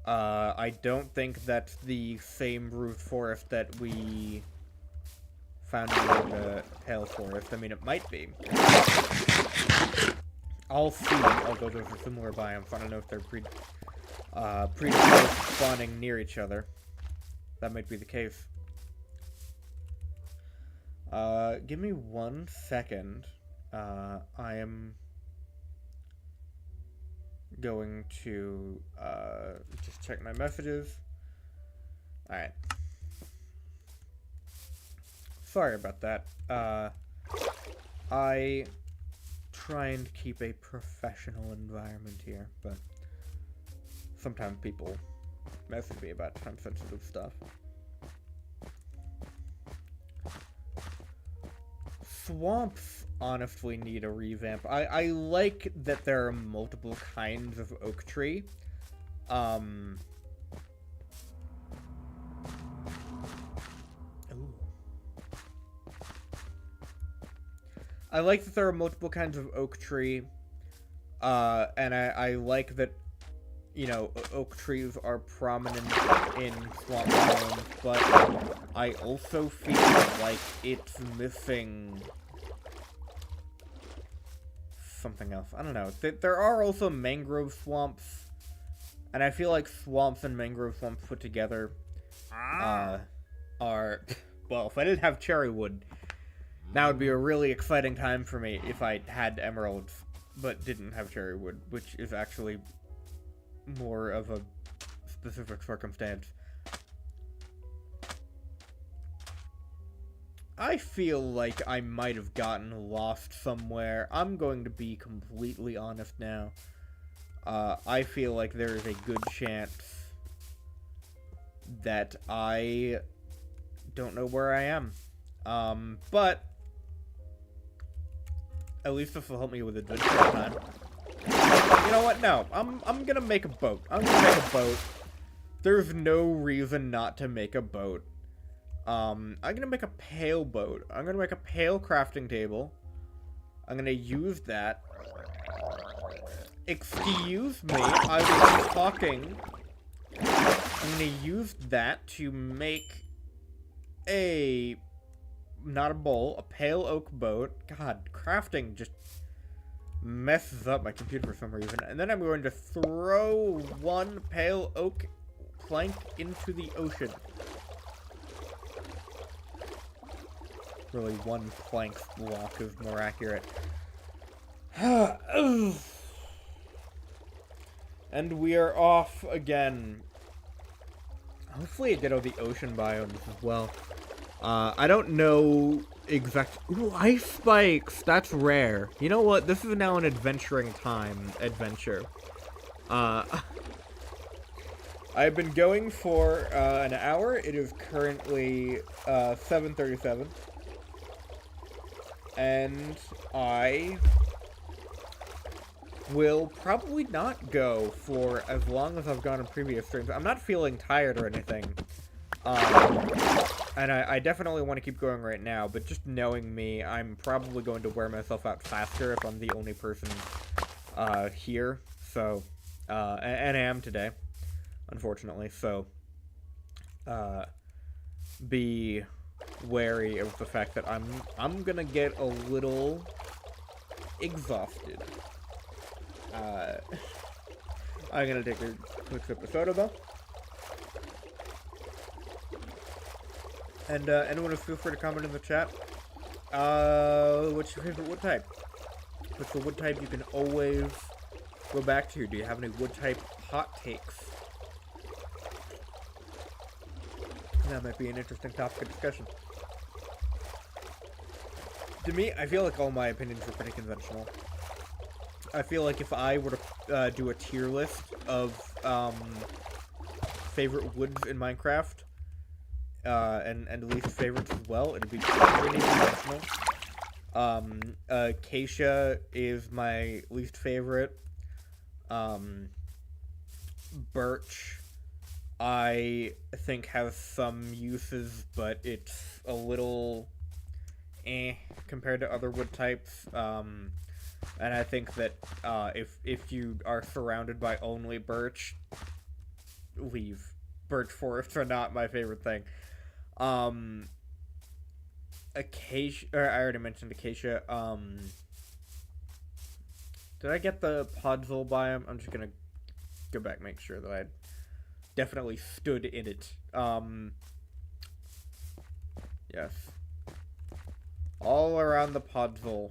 I don't think that's the same root forest that we found in the Pale Forest. I mean, it might be. I'll see, although those are similar biomes. I don't know if they're predisposed spawning near each other. That might be the case. Give me 1 second. I am going to, just check my messages. Alright. Sorry about that. I try and keep a professional environment here, but sometimes people message me about time-sensitive stuff. Swamps honestly need a revamp. I like that there are multiple kinds of oak tree. Ooh. I like that there are multiple kinds of oak tree. And I like that, you know, oak trees are prominent in swamp biomes, but I also feel like it's missing something else. I don't know. There are also mangrove swamps, and I feel like swamps and mangrove swamps put together are... Well, if I didn't have cherry wood, now would be a really exciting time for me if I had emeralds, but didn't have cherry wood, which is actually more of a specific circumstance. I feel like I might have gotten lost somewhere. I'm going to be completely honest now. I feel like there is a good chance that I don't know where I am. But At least this will help me with adventure time. You know what? No, I'm gonna make a boat. I'm gonna make a boat. There's no reason not to make a boat. I'm gonna make a pail boat. I'm gonna make a pail crafting table. I'm gonna use that. Excuse me, I was talking. I'm gonna use that to make not a bowl, a pale oak boat. God, crafting just messes up my computer for some reason. And then I'm going to throw one pale oak plank into the ocean. Really, one plank block is more accurate. And we are off again. Hopefully I get all the ocean biomes as well. I don't know exact... Ooh, ice spikes! That's rare. You know what? This is now an adventuring time adventure. I've been going for an hour. It is currently 7:37. And I will probably not go for as long as I've gone in previous streams. I'm not feeling tired or anything. And I definitely want to keep going right now, but just knowing me, I'm probably going to wear myself out faster if I'm the only person here. So, and I am today, unfortunately. So, be wary of the fact that I'm gonna get a little exhausted. I'm gonna take a quick sip of soda though. And anyone feel free to comment in the chat. What's your favorite wood type? What's the wood type you can always go back to? Do you have any wood type hot takes? That might be an interesting topic of discussion. To me, I feel like all my opinions are pretty conventional. I feel like if I were to do a tier list of favorite woods in Minecraft, and least favorites as well, it'd be pretty conventional. Acacia is my least favorite. Birch, I think, has some uses, but it's a little compared to other wood types. And I think that if you are surrounded by only birch, leave. Birch forests are not my favorite thing. Acacia, or I already mentioned acacia. Did I get the podzol biome? I'm just gonna go back and make sure that I definitely stood in it. Yes. All around the podzol.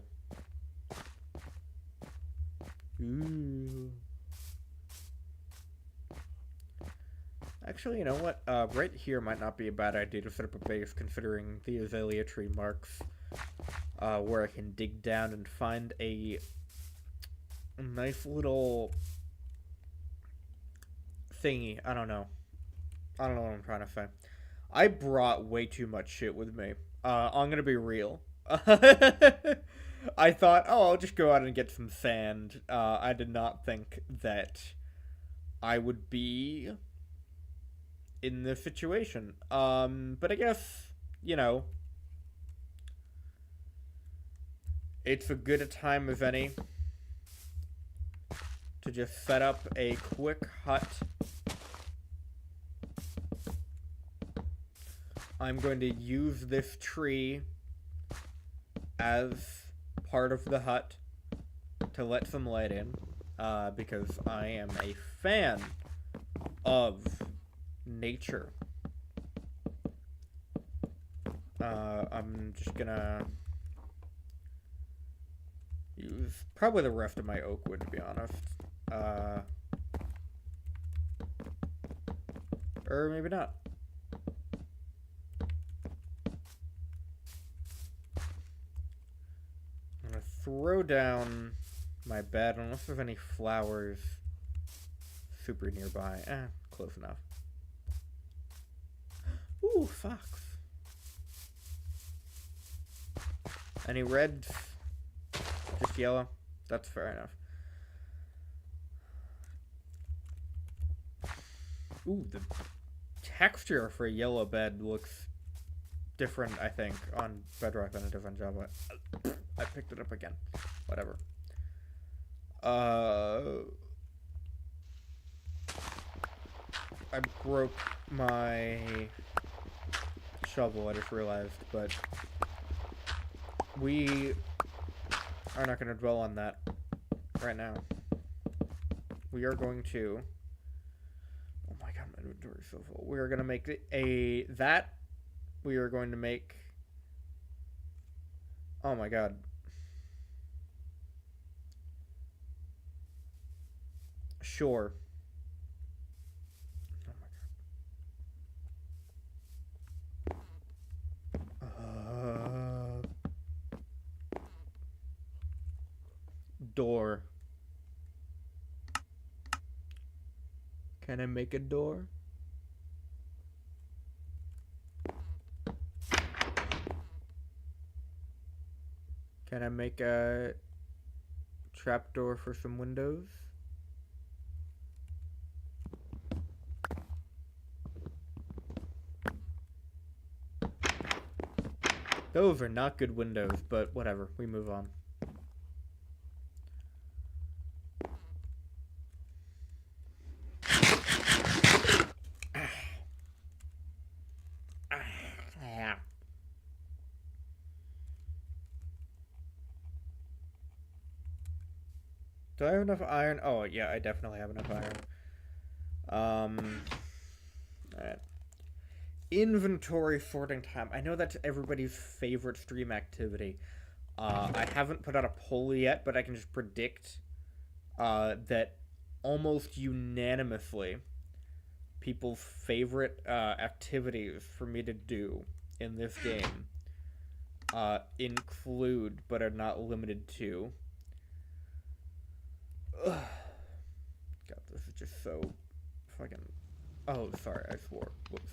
Ooh. Actually, you know what? Right here might not be a bad idea to set up a base, considering the azalea tree marks where I can dig down and find a nice little thingy. I don't know what I'm trying to say. I brought way too much shit with me. I'm gonna be real. I thought, oh, I'll just go out and get some sand. I did not think that I would be in this situation. But I guess, you know, it's as good a time as any to just set up a quick hut. I'm going to use this tree as part of the hut to let some light in, because I am a fan of nature. I'm just gonna use probably the rest of my oak wood, to be honest. Or maybe not. I'm gonna throw down my bed, unless there's any flowers super nearby. Close enough. Ooh, fox. Any reds? Just yellow? That's fair enough. Ooh, the texture for a yellow bed looks different, I think, on Bedrock than a different Java. I picked it up again. Whatever. I broke my shovel, I just realized, but we are not going to dwell on that right now. We are going to... Oh my god, my inventory is so full. We are going to make that. We are going to make... Oh my god. Sure. Oh my god. Door. Can I make a door? Can I make a trapdoor for some windows? Those are not good windows, but whatever. We move on. Do I have enough iron? Oh, yeah, I definitely have enough iron. Alright. Inventory sorting time. I know that's everybody's favorite stream activity. I haven't put out a poll yet, but I can just predict that almost unanimously people's favorite activities for me to do in this game include, but are not limited to... Ugh. God, this is just so fucking... Oh, sorry, I swore. Whoops.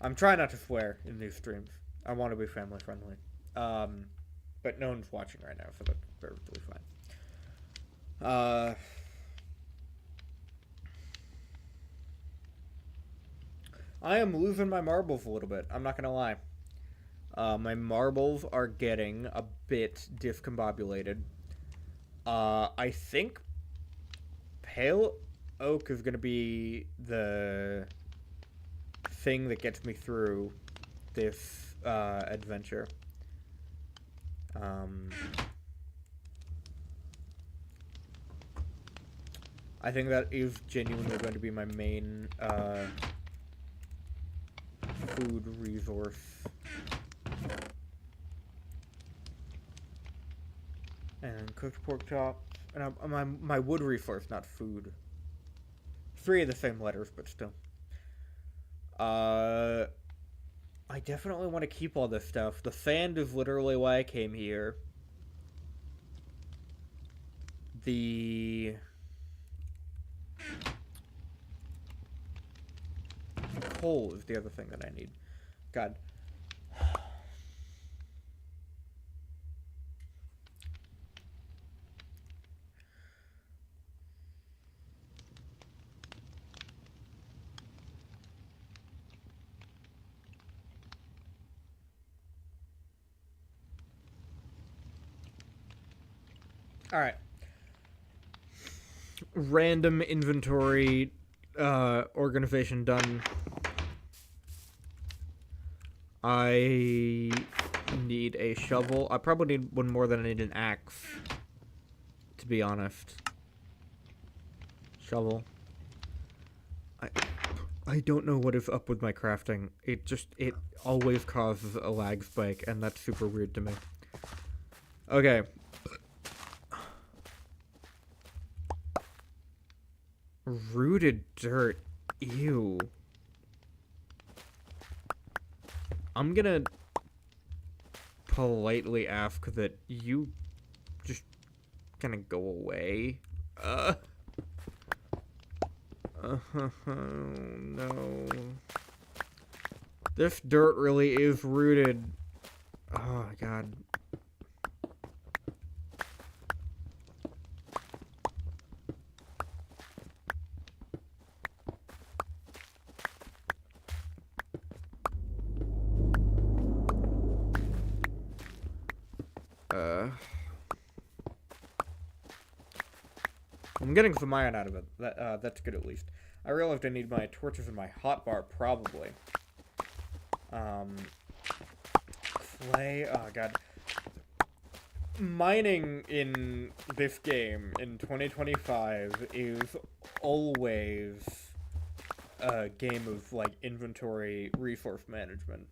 I'm trying not to swear in these streams. I want to be family friendly. But no one's watching right now, so that's perfectly fine. I am losing my marbles a little bit. I'm not gonna lie. My marbles are getting a bit discombobulated. I think Pale Oak is going to be the thing that gets me through this adventure. I think that is genuinely going to be my main food resource. And cooked pork chops. And my wood resource, not food. 3 of the same letters, but still. I definitely want to keep all this stuff. The sand is literally why I came here. The coal is the other thing that I need. God. Alright. Random inventory organization done. I need a shovel. I probably need one more than I need an axe, to be honest. Shovel. I don't know what is up with my crafting. It always causes a lag spike, and that's super weird to me. Okay. Rooted dirt. Ew. I'm gonna politely ask that you just kind of go away. No. This dirt really is rooted. Oh, God. I'm getting some iron out of it. That's good at least. I realized I need my torches and my hotbar, probably. Clay, oh god. Mining in this game in 2025 is always a game of, like, inventory resource management.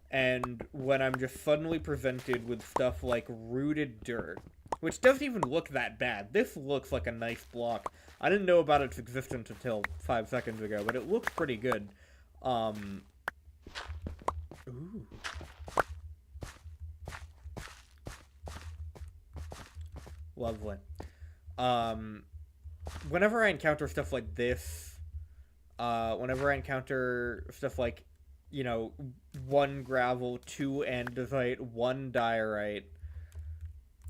And when I'm just suddenly presented with stuff like rooted dirt, which doesn't even look that bad. This looks like a nice block. I didn't know about its existence until 5 seconds ago, but it looks pretty good. Ooh. Lovely. Whenever I encounter stuff like this, whenever I encounter stuff like, you know, 1 gravel, 2 andesite, 1 diorite,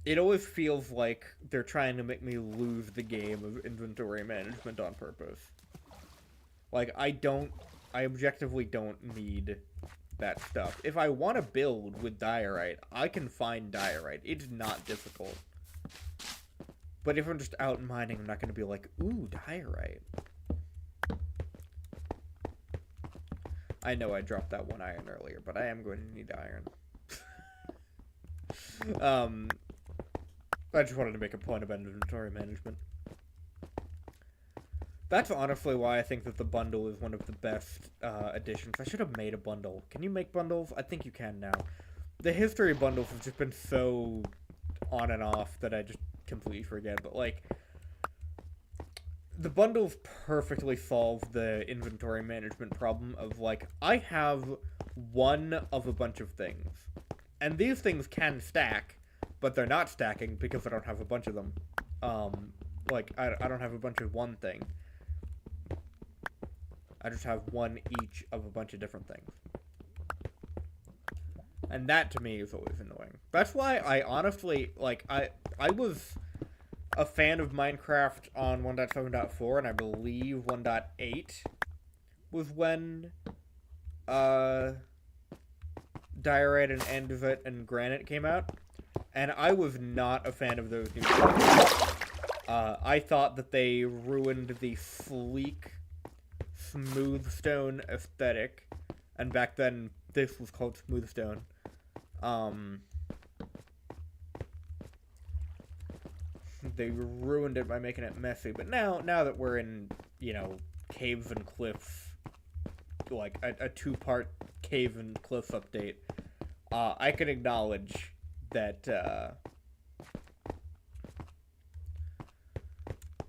it always feels like they're trying to make me lose the game of inventory management on purpose. Like, I objectively don't need that stuff. If I want to build with diorite, I can find diorite. It's not difficult. But if I'm just out mining, I'm not going to be like, ooh, diorite. I know I dropped that 1 iron earlier, but I am going to need iron. I just wanted to make a point about inventory management. That's honestly why I think that the bundle is one of the best additions. I should have made a bundle. Can you make bundles? I think you can now. The history bundles have just been so on and off that I just completely forget. But, like, the bundles perfectly solve the inventory management problem of, like, I have 1 of a bunch of things. And these things can stack, but they're not stacking because I don't have a bunch of them. Like, I don't have a bunch of 1 thing. I just have 1 each of a bunch of different things. And that, to me, is always annoying. That's why I honestly, like, I was a fan of Minecraft on 1.7.4, and I believe 1.8 was when, diorite and andesite and granite came out. And I was not a fan of those new materials. I thought that they ruined the sleek, smooth stone aesthetic. And back then, this was called smooth stone. They ruined it by making it messy. But now that we're in, you know, caves and cliffs, like a 2-part cave and cliff update, I can acknowledge that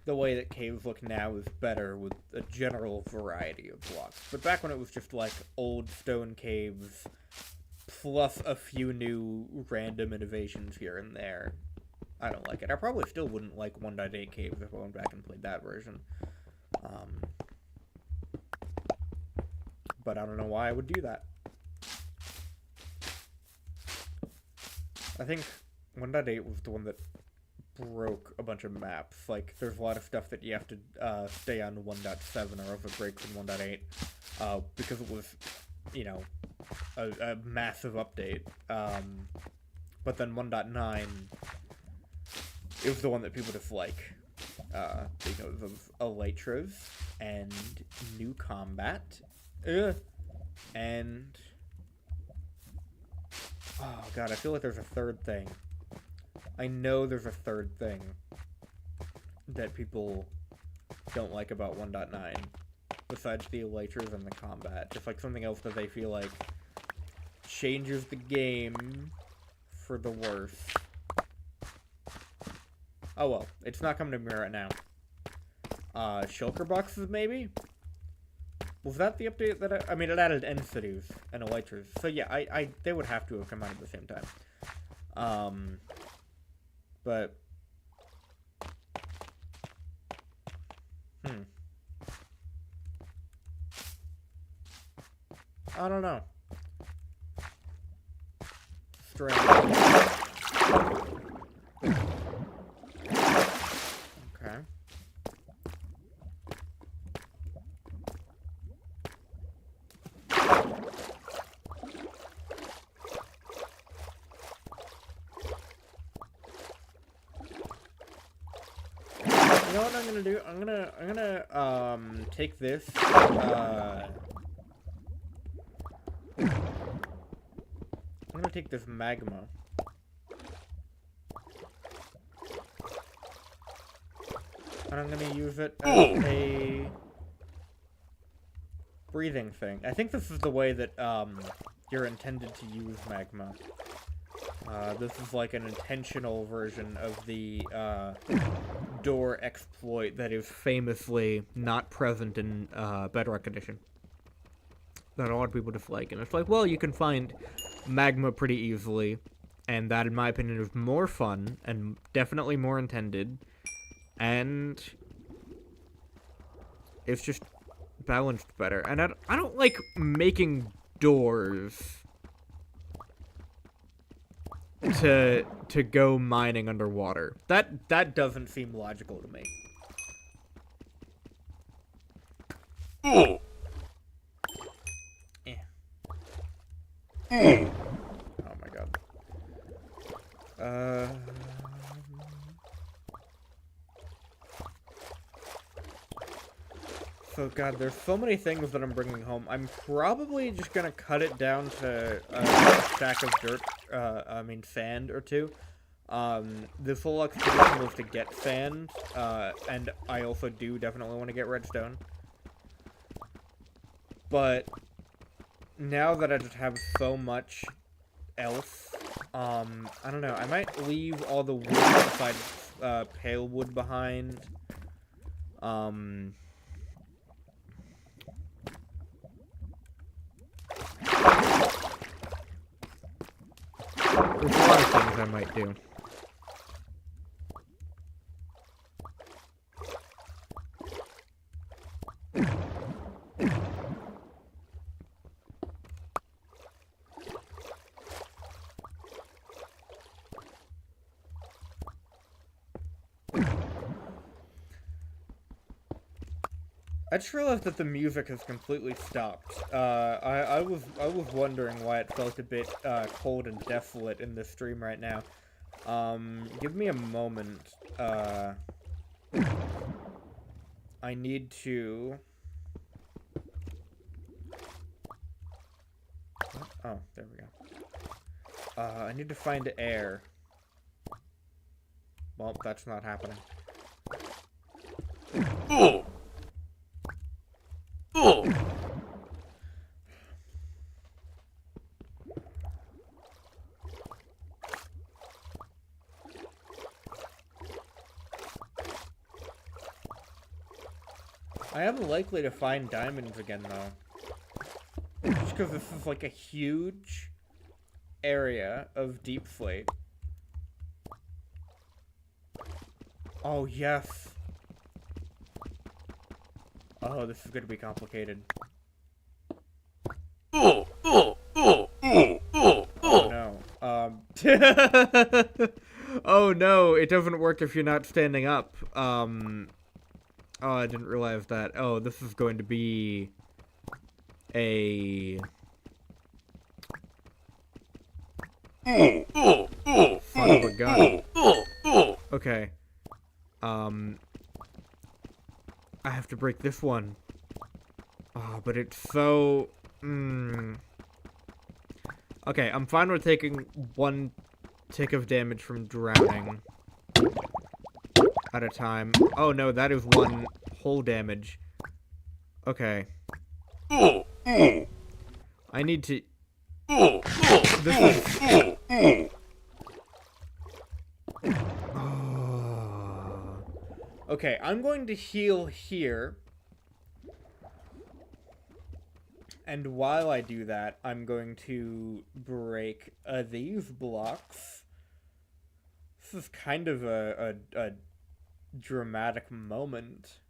the way that caves look now is better with a general variety of blocks. But back when it was just like old stone caves plus a few new random innovations here and there, I don't like it. I probably still wouldn't like 1.8 caves if I went back and played that version. But I don't know why I would do that. I think 1.8 was the one that broke a bunch of maps. Like, there's a lot of stuff that you have to stay on 1.7 or else it breaks in 1.8 because it was, you know, a massive update. But then 1.9, it was the one that people just like because of elytras and new combat. And oh god, I feel like there's a 3rd thing. I know there's a 3rd thing that people don't like about 1.9 besides the elytras and the combat. Just like something else that they feel like changes the game for the worse. Oh well, it's not coming to me right now. Shulker boxes, maybe? Was that the update that I mean, it added end cities and elytras. So yeah, they would have to have come out at the same time. But I don't know. Strange. Okay. know what I'm gonna do? I'm gonna take this, I'm gonna take this magma. And I'm gonna use it as a breathing thing. I think this is the way that, you're intended to use magma. This is like an intentional version of the, door exploit that is famously not present in, Bedrock Edition. That a lot of people dislike. And it's like, well, you can find magma pretty easily, and that, in my opinion, is more fun, and definitely more intended, and it's just balanced better. And I don't like making doors to go mining underwater. That doesn't seem logical to me. Oh my god. So god, there's so many things that I'm bringing home. I'm probably just gonna cut it down to a stack of dirt, sand or two. This whole expedition was to get sand, and I also do definitely want to get redstone. But now that I just have so much else, I don't know, I might leave all the wood besides, pale wood behind. There's a lot of things I might do. I just realized that the music has completely stopped. I was wondering why it felt a bit cold and desolate in this stream right now. Give me a moment. I need to. Oh, there we go. I need to find air. Well, that's not happening. I am likely to find diamonds again, though. Just because this is like a huge area of deep slate. Oh, yes. Oh, this is going to be complicated. Oh, no. Oh, no. It doesn't work if you're not standing up. Oh, I didn't realize that. Oh, this is going to be a son of a gun. Okay. I have to break this one. Oh, but it's so... Okay, I'm fine with taking one tick of damage from drowning at a time. Oh no, that is one whole damage. Okay. I need to... This is... Okay, I'm going to heal here. And while I do that, I'm going to break these blocks. This is kind of a dramatic moment.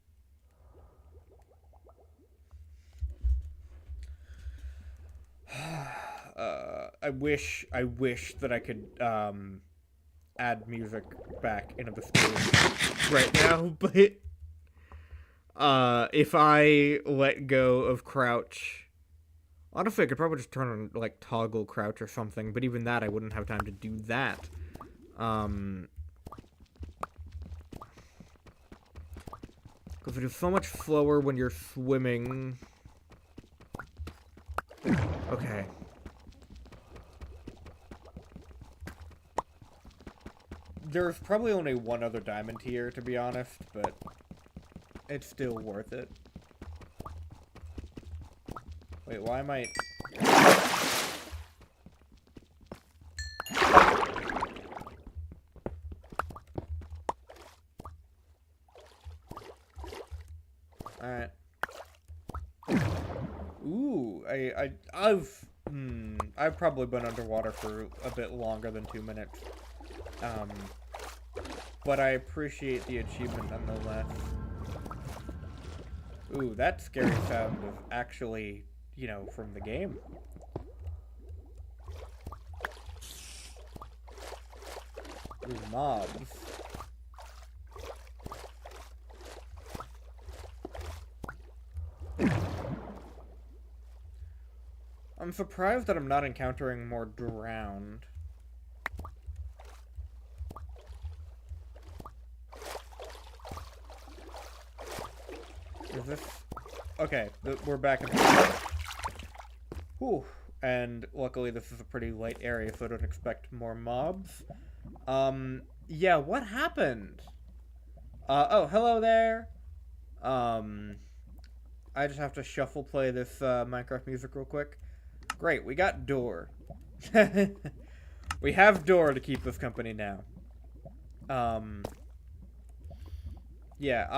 I wish that I could add music back into the stream right now, but if I let go of crouch, honestly, I could probably just turn on like toggle crouch or something, but even that I wouldn't have time to do that. Because it is so much slower when you're swimming. Okay. There's probably only one other diamond here, to be honest, but it's still worth it. Wait, why am I... Alright. Ooh, I've probably been underwater for a bit longer than 2 minutes. But I appreciate the achievement nonetheless. Ooh, that scary sound is actually, you know, from the game. Ooh, mobs. I'm surprised that I'm not encountering more drowned. Is this... Okay, we're back in... Whew. And luckily this is a pretty light area, so I don't expect more mobs. Yeah, what happened? Oh, hello there. I just have to shuffle play this Minecraft music real quick. Great, we got Door. We have Door to keep us company now. Yeah,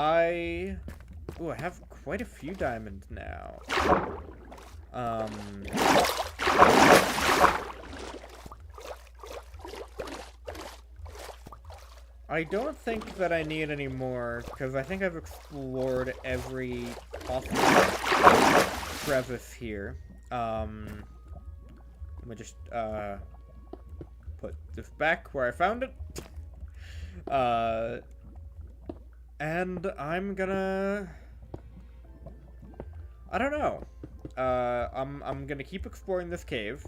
Ooh, I have quite a few diamonds now. I don't think that I need any more, because I think I've explored every possible crevice here. Let me just, put this back where I found it. And I'm gonna... I don't know. I'm gonna keep exploring this cave.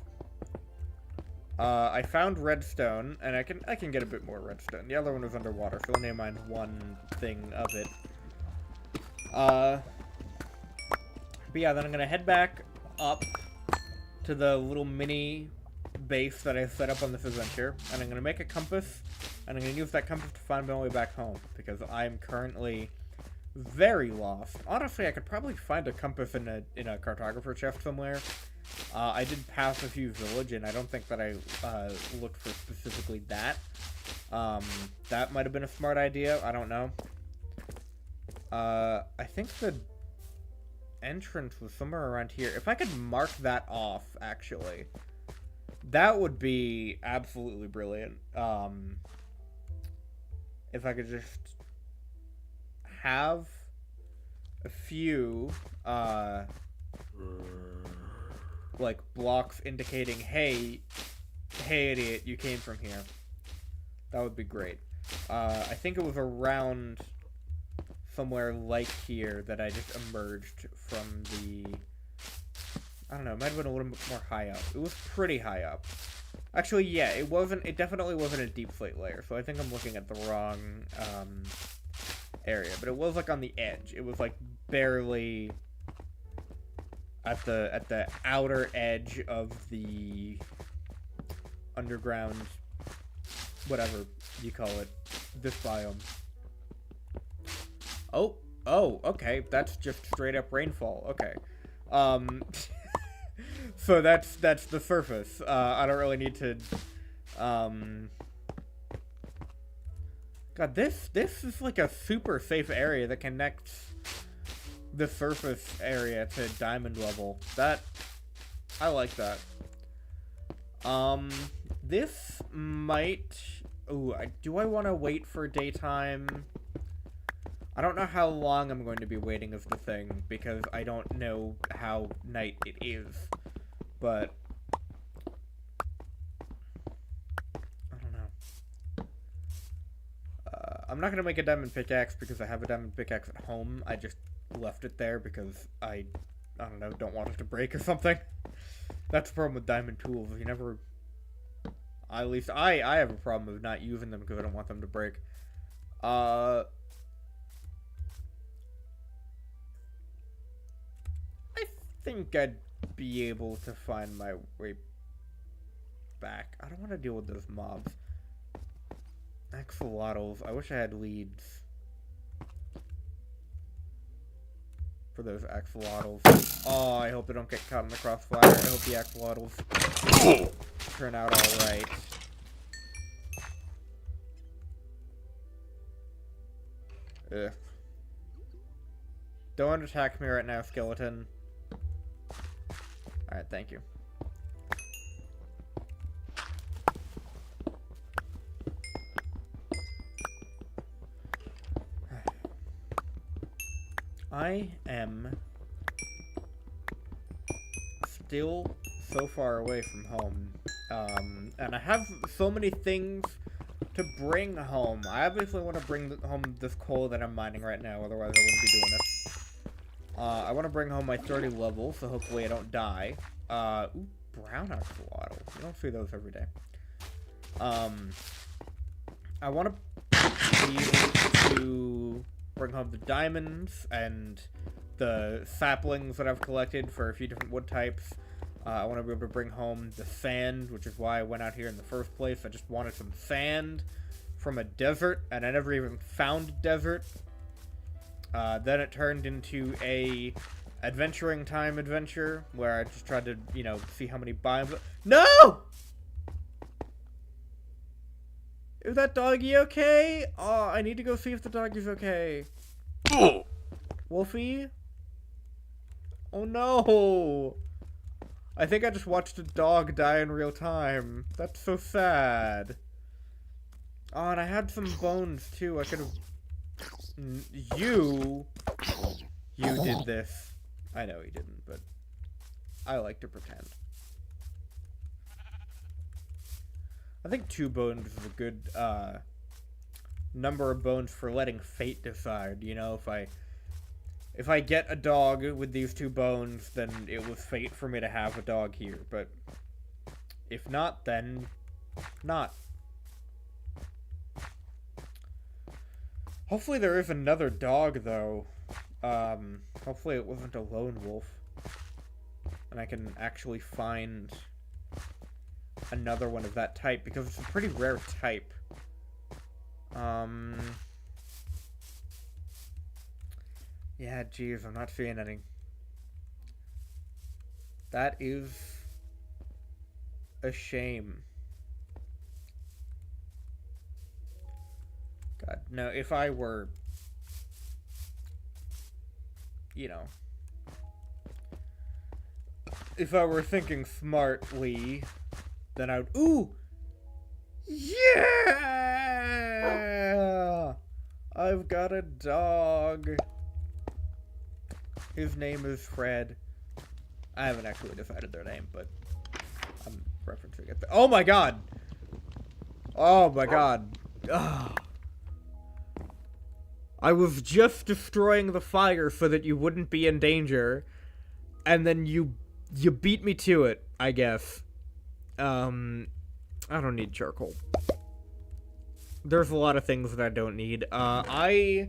I found redstone, and I can get a bit more redstone. The other one was underwater, so only mind one thing of it. But yeah, then I'm gonna head back up to the little mini base that I set up on this adventure, and I'm gonna make a compass, and I'm gonna use that compass to find my way back home, because I'm currently very lost. Honestly, I could probably find a compass in a cartographer chest somewhere. I did pass a few village, and I don't think that I looked for specifically that. That might have been a smart idea. I don't know. I think the entrance was somewhere around here. If I could mark that off, actually, that would be absolutely brilliant. If I could just have a few, like, blocks indicating, hey, idiot, you came from here. That would be great. I think it was around somewhere like here that I just emerged from the... I don't know, it might have been a little bit more high up. It was pretty high up. Actually, yeah, it definitely wasn't a deep slate layer, so I think I'm looking at the wrong, area. But it was, like, on the edge. It was, like, barely at the outer edge of the underground, whatever you call it, this biome. Oh, okay, that's just straight up rainfall. Okay. So that's the surface. I don't really need to, God, this is like a super safe area that connects the surface area to diamond level. I like that. This might... Ooh, do I want to wait for daytime? I don't know how long I'm going to be waiting is the thing, because I don't know how night it is. But... I don't know. I'm not going to make a diamond pickaxe because I have a diamond pickaxe at home. I just left it there because I don't know, don't want it to break or something. That's the problem with diamond tools. You never... At least I have a problem with not using them because I don't want them to break. think I'd be able to find my way back. I don't want to deal with those mobs. Axolotls. I wish I had leads for those axolotls. Oh, I hope they don't get caught in the crossfire. I hope the axolotls turn out alright. Ugh. Don't attack me right now, skeleton. Alright, thank you. I am still so far away from home. And I have so many things to bring home. I obviously want to bring home this coal that I'm mining right now, otherwise I wouldn't be doing it. I want to bring home my 30 levels, so hopefully I don't die. Ooh, brown axolotl. You don't see those every day. I want to be able to bring home the diamonds and the saplings that I've collected for a few different wood types. I want to be able to bring home the sand, which is why I went out here in the first place. I just wanted some sand from a desert, and I never even found a desert. Then it turned into a adventuring time adventure, where I just tried to, you know, see how many biomes... No! Is that doggy okay? Oh, I need to go see if the doggy's okay. Wolfie? Oh no! I think I just watched a dog die in real time. That's so sad. Oh, and I had some bones too. I could have... You did this. I know he didn't, but I like to pretend. I think 2 bones is a good number of bones for letting fate decide. You know, if I get a dog with these 2 bones, then it was fate for me to have a dog here. But if not, then not. Hopefully there is another dog, though. Hopefully it wasn't a lone wolf. And I can actually find another one of that type, because it's a pretty rare type. Yeah, geez, I'm not seeing any. That is a shame. God, no, if I were, you know, if I were thinking smartly, then I would, ooh! Yeah! I've got a dog. His name is Fred. I haven't actually decided their name, but I'm referencing it. Oh my god! Oh my god. Ugh. I was just destroying the fire so that you wouldn't be in danger, and then you beat me to it, I guess. I don't need charcoal. There's a lot of things that I don't need. I'm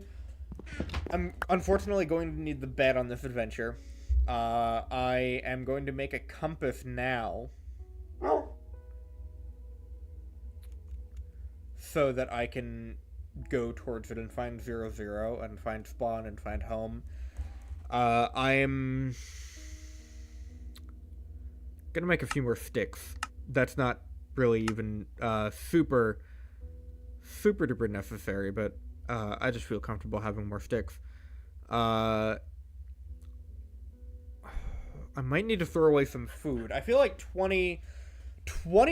unfortunately going to need the bed on this adventure. I am going to make a compass now, so that I can go towards it and find 00 and find spawn and find home. I'm gonna make a few more sticks. That's not really even super duper necessary, but I just feel comfortable having more sticks. I might need to throw away some food. I feel like 20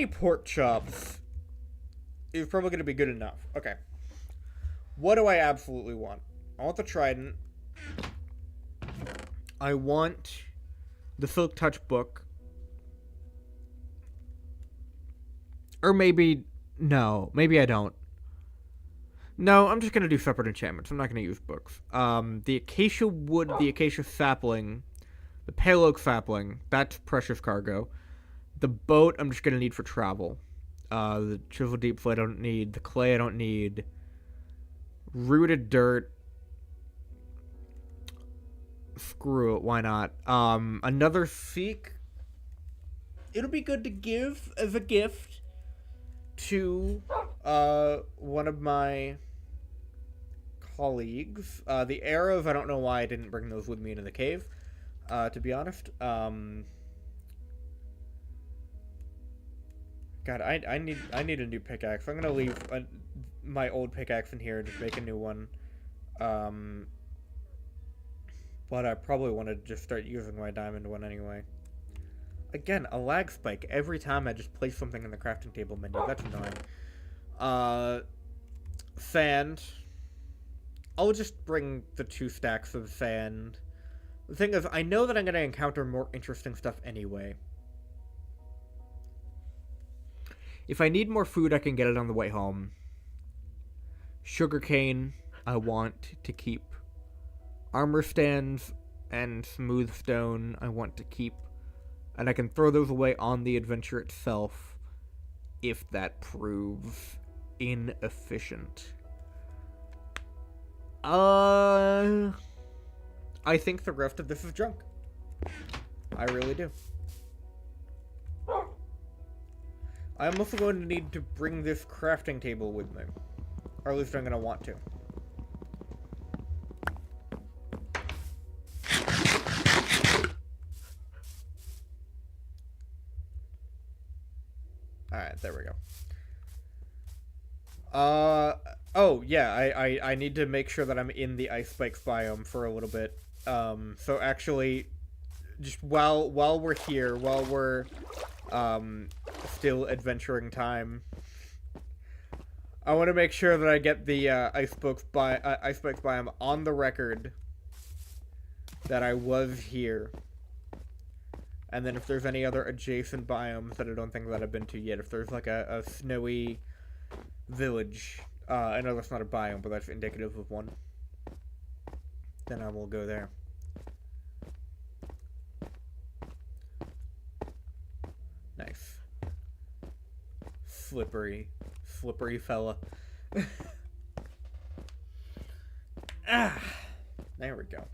pork chops is probably gonna be good enough. Okay. What do I absolutely want? I want the trident. I want the Silk Touch book. Or maybe... No, maybe I don't. No, I'm just going to do separate enchantments. I'm not going to use books. The acacia wood, the acacia sapling, the pale oak sapling, that's precious cargo. The boat, I'm just going to need for travel. The chisel deep flint I don't need. The clay I don't need. Rooted dirt. screw it, why not? Another Seek. It'll be good to give as a gift to one of my colleagues. The arrows, I don't know why I didn't bring those with me into the cave, to be honest. God, I need a new pickaxe. I'm gonna leave my old pickaxe in here and just make a new one. But I probably want to just start using my diamond one anyway. Again, a lag spike every time I just place something in the crafting table menu. That's annoying. Sand. I'll just bring the 2 stacks of sand. The thing is, I know that I'm going to encounter more interesting stuff anyway. If I need more food, I can get it on the way home. Sugarcane, I want to keep. Armor stands and smooth stone, I want to keep. And I can throw those away on the adventure itself if that proves inefficient. I think the rest of this is junk. I really do. I'm also going to need to bring this crafting table with me. Or at least I'm going to want to. Alright, there we go. Oh, yeah, I need to make sure that I'm in the ice spikes biome for a little bit. So actually, just while we're here, while we're, still adventuring time, I want to make sure that I get the, ice spikes biome on the record that I was here. And then if there's any other adjacent biomes that I don't think that I've been to yet, if there's like a snowy village, I know that's not a biome, but that's indicative of one, then I will go there. Nice. Slippery fella. There we go.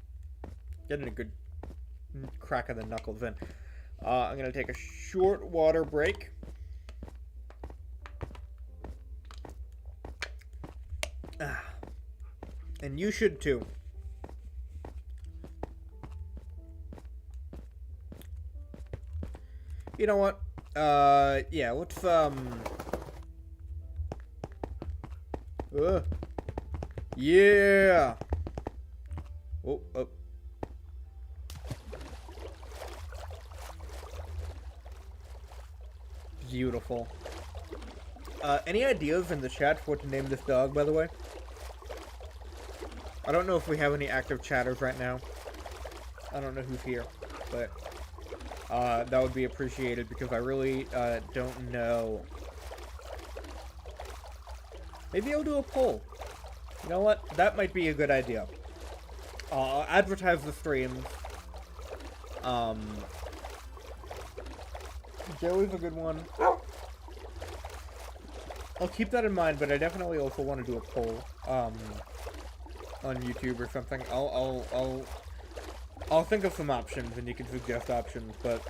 Getting a good crack of the knuckles in. I'm gonna take a short water break. And you should too. You know what? Yeah, let's, yeah! Oh. Beautiful. Any ideas in the chat for what to name this dog, by the way? I don't know if we have any active chatters right now. I don't know who's here, but that would be appreciated because I really don't know. Maybe I'll do a poll. You know what? That might be a good idea. I'll advertise the streams. Joey's a good one. I'll keep that in mind, but I definitely also want to do a poll, on YouTube or something. I'll think of some options, and you can suggest options, but,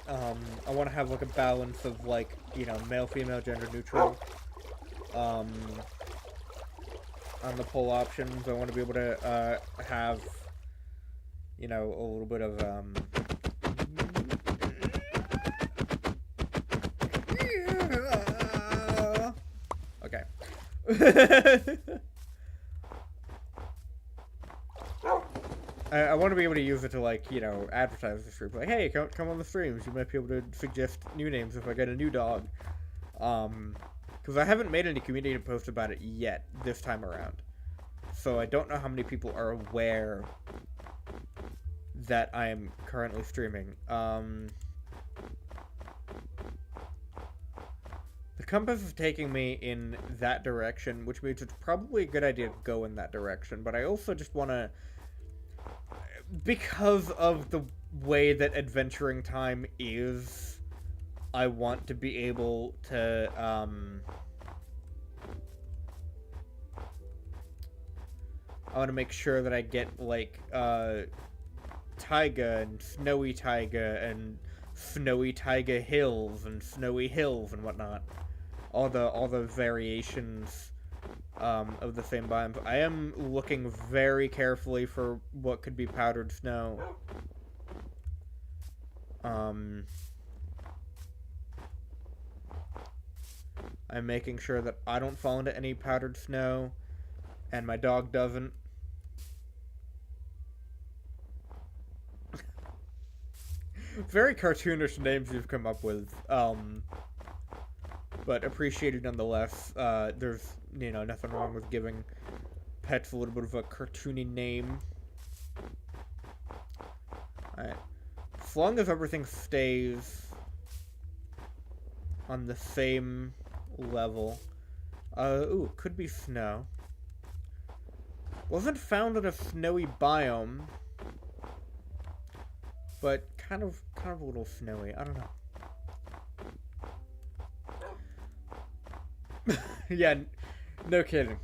I want to have, like, a balance of, like, you know, male, female, gender neutral, on the poll options. I want to be able to, have, you know, a little bit of, okay. I want to be able to use it to, like, you know, advertise the stream. Like, hey, come on the streams. You might be able to suggest new names if I get a new dog. Because I haven't made any community posts about it yet this time around. So I don't know how many people are aware that I am currently streaming. The compass is taking me in that direction, which means it's probably a good idea to go in that direction, but I also just want to, because of the way that adventuring time is, I want to be able to, I want to make sure that I get, like, taiga and snowy taiga and snowy taiga hills and snowy hills and whatnot. All the variations of the same biome. I am looking very carefully for what could be powdered snow. I'm making sure that I don't fall into any powdered snow, and my dog doesn't. Very cartoonish names you've come up with, but appreciated nonetheless. There's, nothing wrong with giving pets a little bit of a cartoony name. Alright. As long as everything stays on the same level. Ooh, could be snow. Wasn't found in a snowy biome, but kind of a little snowy. I don't know. Yeah, no kidding.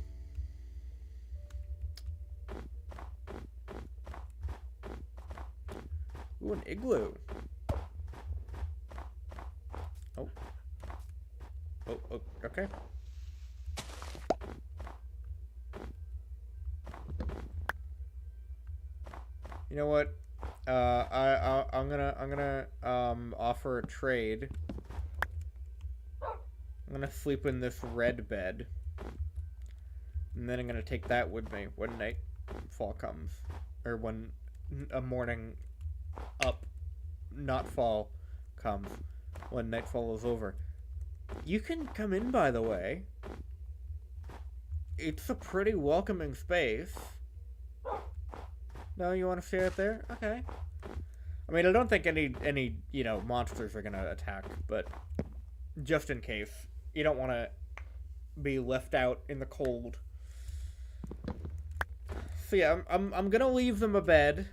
Ooh, an igloo. Oh, okay. You know what? I'm gonna offer a trade. I'm gonna sleep in this red bed, and then I'm gonna take that with me when nightfall comes, or when a morning up, not fall, comes, when nightfall is over. You can come in, by the way. It's a pretty welcoming space. No, you want to stay out there? Okay. I mean, I don't think any monsters are gonna attack, but just in case, you don't want to be left out in the cold. So yeah, I'm gonna leave them a bed,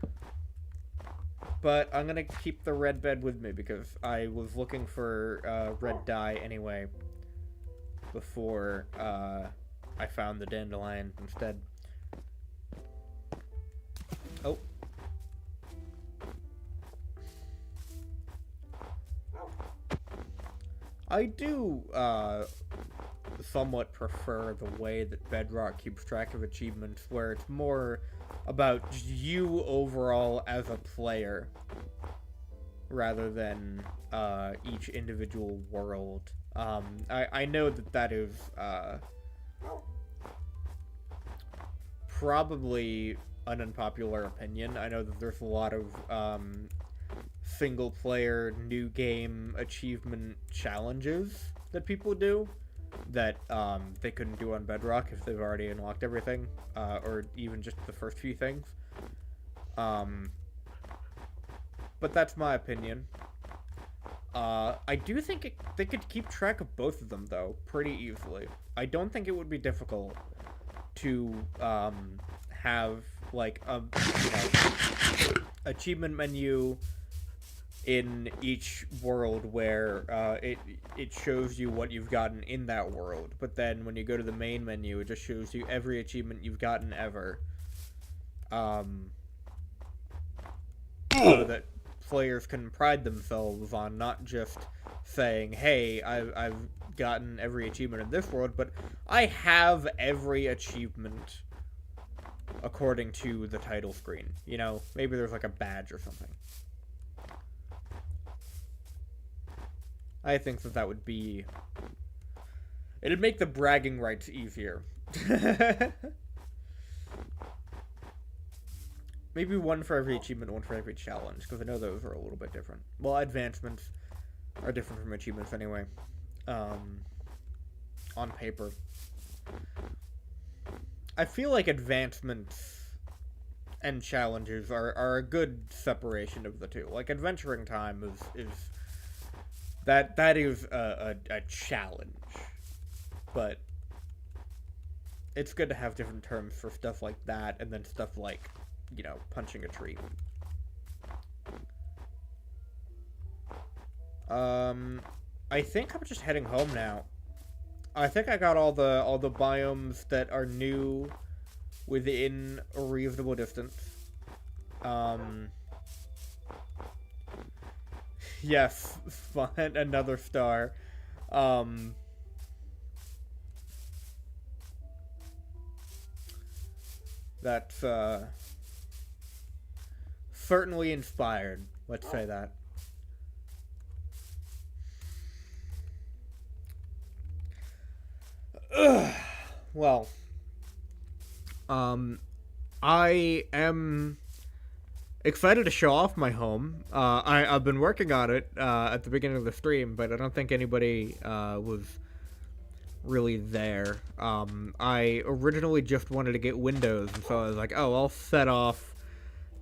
but I'm gonna keep the red bed with me because I was looking for red dye anyway before I found the dandelion instead. Oh. I do somewhat prefer the way that Bedrock keeps track of achievements, where it's more about you overall as a player rather than each individual world. I know that is probably an unpopular opinion. I know that there's a lot of single-player new game achievement challenges that people do that they couldn't do on Bedrock if they've already unlocked everything, or even just the first few things. But that's my opinion. I do think they could keep track of both of them, though, pretty easily. I don't think it would be difficult to have, like, a achievement menu in each world where it shows you what you've gotten in that world, but then when you go to the main menu, it just shows you every achievement you've gotten ever, so that players can pride themselves on not just saying, hey, I've gotten every achievement in this world, but I have every achievement according to the title screen. Maybe there's like a badge or something. I think that would be... It'd make the bragging rights easier. Maybe one for every achievement, one for every challenge, because I know those are a little bit different. Well, advancements are different from achievements anyway. On paper. I feel like advancements and challenges are a good separation of the two. Like, adventuring time is that is a challenge, but it's good to have different terms for stuff like that, and then stuff like, punching a tree. I think I'm just heading home now. I think I got all the biomes that are new within a reasonable distance. Yes, fun. Another star. Um, that's certainly inspired. Let's say that. Ugh. Well, um, I am excited to show off my home. I've been working on it at the beginning of the stream, but I don't think anybody was really there. I originally just wanted to get windows, and so I was like, oh, I'll set off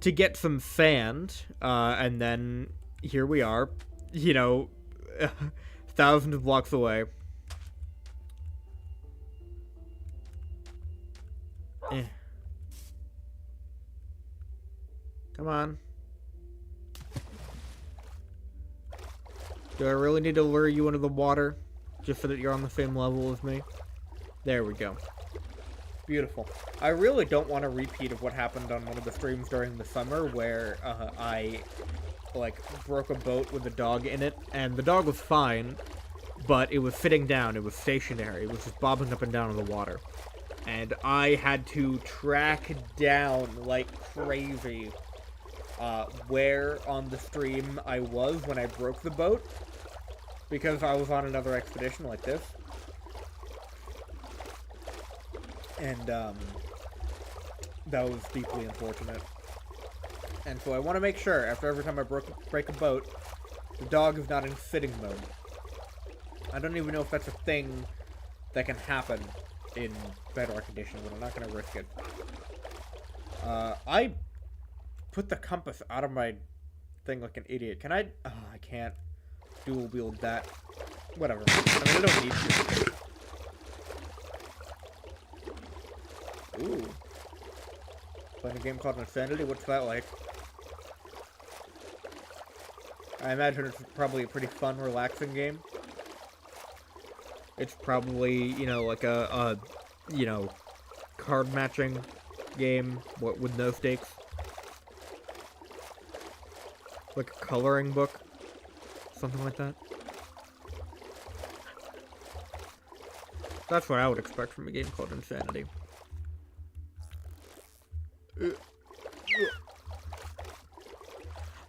to get some sand, and then here we are, you know, thousands of blocks away. Eh. Come on. Do I really need to lure you into the water? Just so that you're on the same level as me? There we go. Beautiful. I really don't want a repeat of what happened on one of the streams during the summer where I, like, broke a boat with a dog in it, and the dog was fine, but it was sitting down, it was stationary, it was just bobbing up and down in the water. And I had to track down, like crazy, where on the stream I was when I broke the boat, because I was on another expedition like this. And, that was deeply unfortunate. And so I want to make sure, after every time I break a boat, the dog is not in sitting mode. I don't even know if that's a thing that can happen in Bedrock Edition, but I'm not going to risk it. I put the compass out of my thing like an idiot. Can I? Oh, I can't dual wield that. Whatever. I mean, I don't need to. Ooh. Playing a game called Insanity? What's that like? I imagine it's probably a pretty fun, relaxing game. It's probably, you know, like a you know, card matching game with no stakes. Like a coloring book. Something like that. That's what I would expect from a game called Insanity. I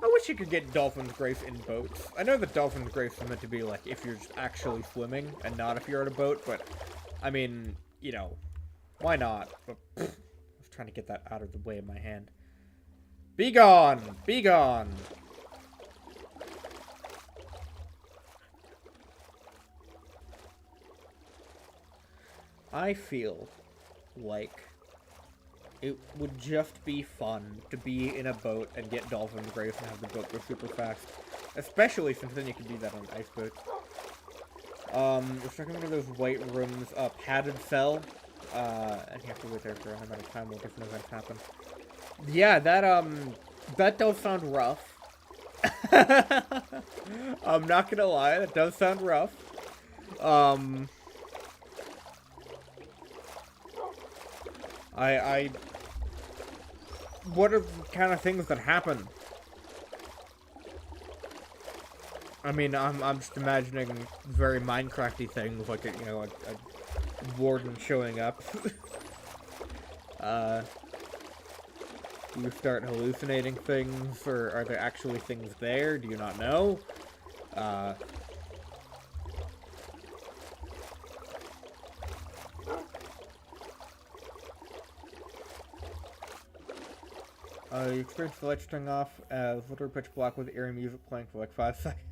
wish you could get Dolphin's Grace in boats. I know that Dolphin's Grace is meant to be, like, if you're just actually swimming, and not if you're on a boat, but, I mean, you know, why not? But, I was trying to get that out of the way of my hand. Be gone! Be gone! I feel like it would just be fun to be in a boat and get Dolphin's Grace and have the boat go super fast. Especially since then you can do that on ice boats. We're checking one of those white rooms, padded cell. And you have to wait there for a amount of time while different events happen. Yeah, that does sound rough. I'm not gonna lie, that does sound rough. What are the kind of things that happen? I mean, I'm just imagining very Minecrafty things, like, you know, a warden showing up. Do you start hallucinating things, or are there actually things there? Do you not know? You experience the lights turning off as literally pitch black with eerie music playing for like 5 seconds.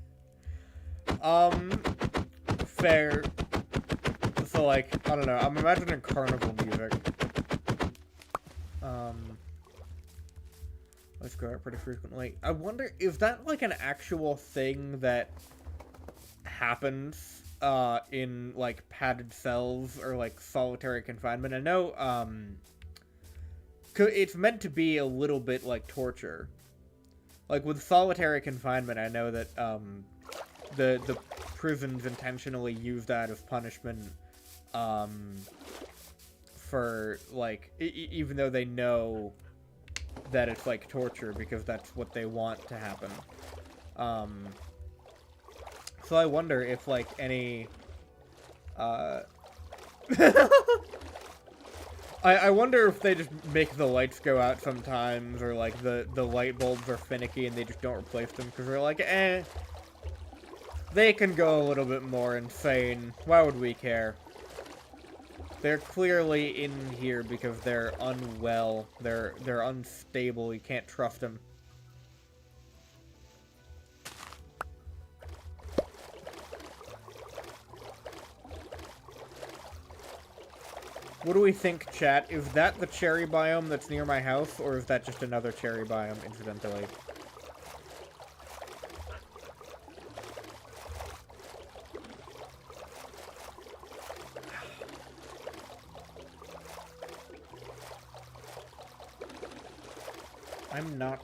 Fair. So, like, I don't know, I'm imagining carnival music. Let's go out pretty frequently. I wonder, is that like an actual thing that happens, in, like, padded cells or, like, solitary confinement? I know, it's meant to be a little bit like torture. Like, with solitary confinement, I know that, the prisons intentionally use that as punishment, for, like, even though they know that it's, like, torture, because that's what they want to happen. So I wonder if, like, any, I wonder if they just make the lights go out sometimes, or, like, the light bulbs are finicky and they just don't replace them, because they're like, they can go a little bit more insane. Why would we care? They're clearly in here because they're unwell. They're unstable. You can't trust them. What do we think, chat? Is that the cherry biome that's near my house, or is that just another cherry biome, incidentally? I'm not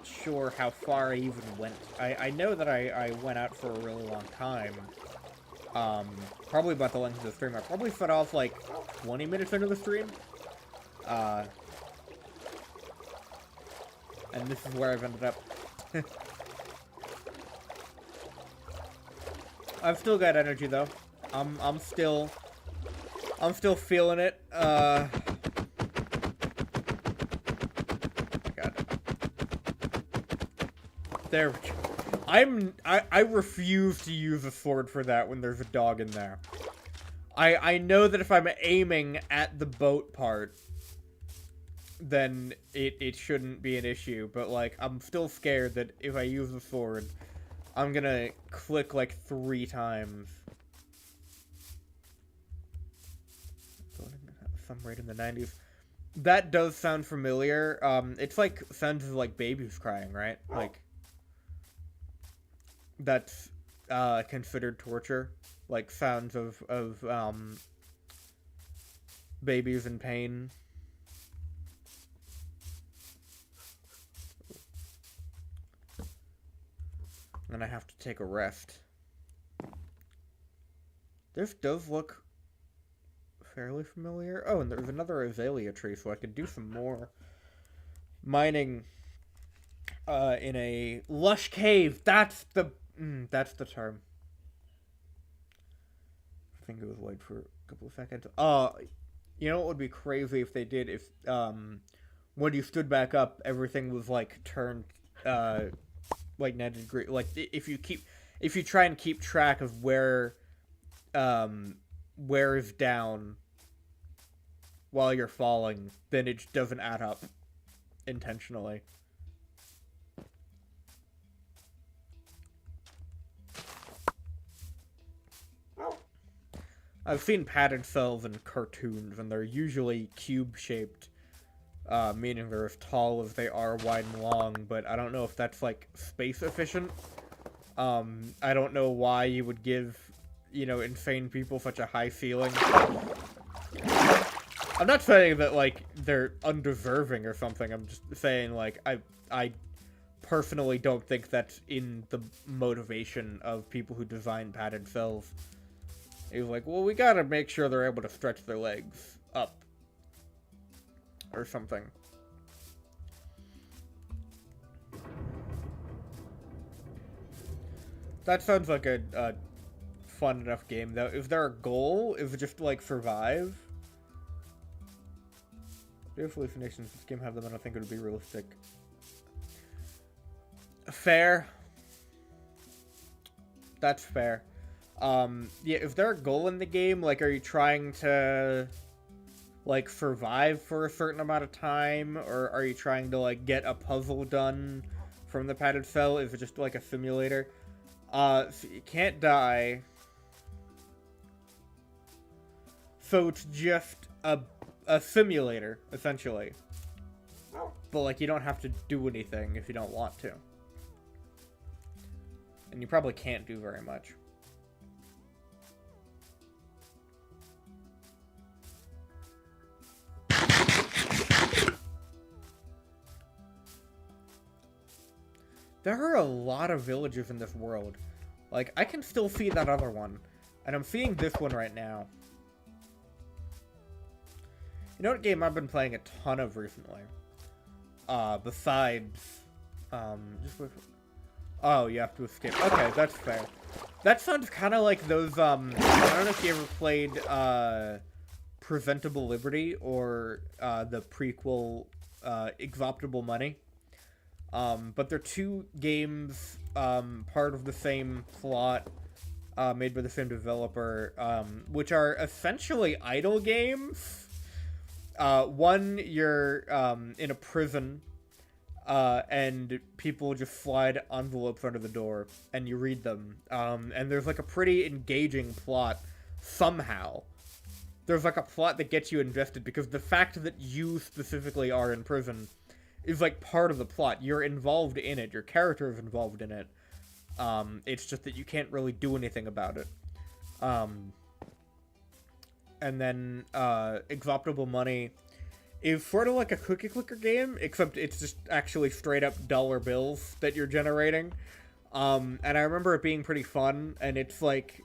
sure how far I even went. I know that I went out for a really long time. Probably about the length of the stream. I probably fed off like 20 minutes into the stream. And this is where I've ended up. I've still got energy though. I'm still feeling it. There we go. I refuse to use a sword for that when there's a dog in there. I know that if I'm aiming at the boat part, then it shouldn't be an issue, but like I'm still scared that if I use the sword, I'm gonna click like 3 times. Some rate in the 90s. That does sound familiar. It's like sounds like babies crying, right? Like that's considered torture, like sounds of babies in pain. And I have to take a rest. This does look fairly familiar. Oh, and there's another azalea tree, so I could do some more mining in a lush cave. That's the term. I think it was wait for a couple of seconds. You know what would be crazy if they did if when you stood back up, everything was like turned like 90 degrees. Like if you try and keep track of where is down while you're falling, then it just doesn't add up intentionally. I've seen padded cells in cartoons, and they're usually cube-shaped, meaning they're as tall as they are wide and long, but I don't know if that's, like, space-efficient. I don't know why you would give, you know, insane people such a high ceiling. I'm not saying that, like, they're undeserving or something, I'm just saying, like, I personally don't think that's in the motivation of people who design padded cells. He was like, well, we gotta make sure they're able to stretch their legs up. Or something. That sounds like a fun enough game, though. Is there a goal? Is it just, like, survive? If hallucinations this game have them, I don't think it would be realistic. Fair. That's fair. Yeah, is there a goal in the game? Like, are you trying to, like, survive for a certain amount of time? Or are you trying to, like, get a puzzle done from the padded cell? Is it just, like, a simulator? So you can't die. So it's just a simulator, essentially. But, like, you don't have to do anything if you don't want to. And you probably can't do very much. There are a lot of villages in this world. Like, I can still see that other one. And I'm seeing this one right now. You know what game I've been playing a ton of recently? Besides... just wait for... Oh, you have to escape. Okay, that's fair. That sounds kind of like those, I don't know if you ever played, Preventable Liberty or, the prequel, Exoptable Money. But they're two games, part of the same plot, made by the same developer, which are essentially idle games. One, you're, in a prison, and people just slide envelopes under the door, and you read them. And there's, like, a pretty engaging plot, somehow. There's, like, a plot that gets you invested, because the fact that you specifically are in prison is, like, part of the plot. You're involved in it. Your character is involved in it. It's just that you can't really do anything about it. And then, Exoptable Money is sort of like a cookie clicker game, except it's just actually straight up dollar bills that you're generating. And I remember it being pretty fun, and it's like,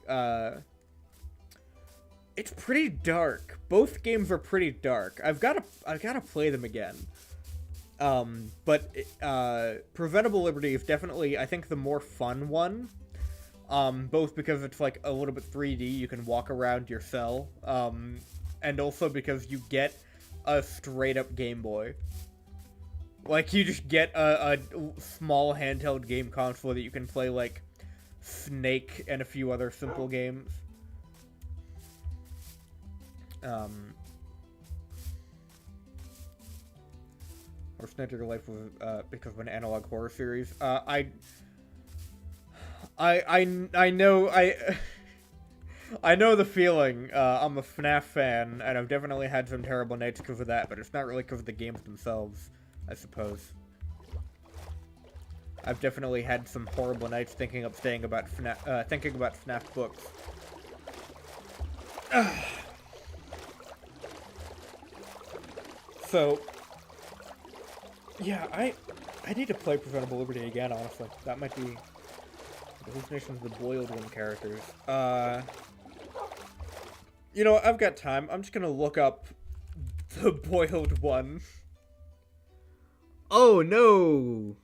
it's pretty dark. Both games are pretty dark. I've gotta play them again. But Preventable Liberty is definitely, I think, the more fun one. Both because it's, like, a little bit 3D, you can walk around your cell, and also because you get a straight-up Game Boy. Like, you just get a small handheld game console that you can play, like, Snake and a few other simple games. Or Snake Your Life was, because of an analog horror series. I know, I know the feeling. I'm a FNAF fan, and I've definitely had some terrible nights because of that, but it's not really because of the games themselves, I suppose. I've definitely had some horrible nights thinking about FNAF books. So, yeah, I need to play Preventable Liberty again, honestly. That might be the hallucinations of the boiled one characters. You know, I've got time. I'm just gonna look up the boiled one. Oh, no!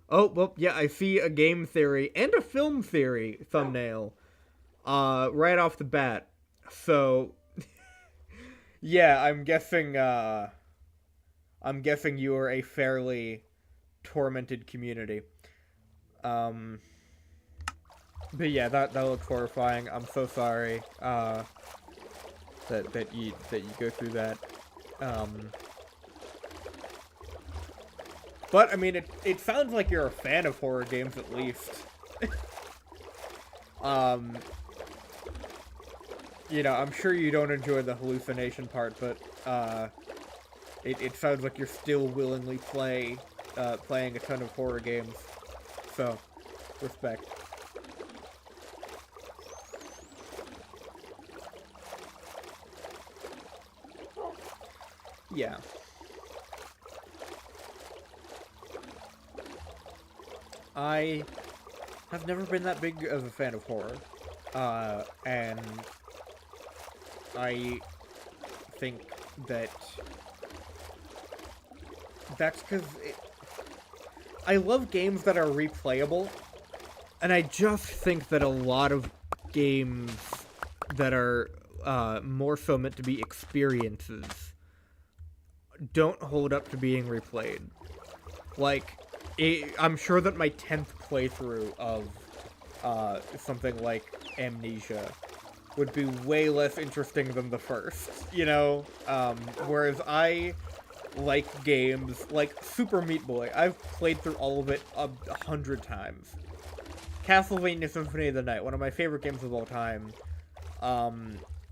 Oh, well, yeah, I see a game theory and a film theory thumbnail, right off the bat. So, yeah, I'm guessing you are a fairly tormented community. But yeah, that looks horrifying. I'm so sorry, that you go through that. But, I mean, it sounds like you're a fan of horror games, at least. You know, I'm sure you don't enjoy the hallucination part, but, it sounds like you're still willingly playing a ton of horror games. So, respect. Yeah. I have never been that big of a fan of horror, and I think that's because I love games that are replayable, and I just think that a lot of games that are more so meant to be experiences don't hold up to being replayed. Like, I'm sure that my 10th playthrough of something like Amnesia would be way less interesting than the first, you know? Whereas I like games like Super Meat Boy. I've played through all of it 100 times. Castlevania Symphony of the Night, one of my favorite games of all time.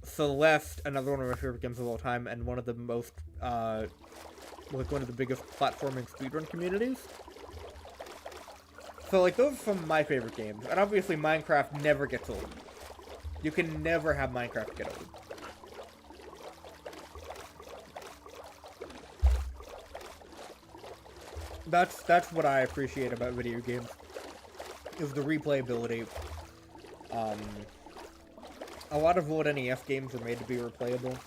Celeste, another one of my favorite games of all time, and one of the most, like, one of the biggest platforming speedrun communities. So, like, those are some of my favorite games. And obviously Minecraft never gets old. You can never have Minecraft get old. That's what I appreciate about video games, is the replayability. A lot of old NES games are made to be replayable.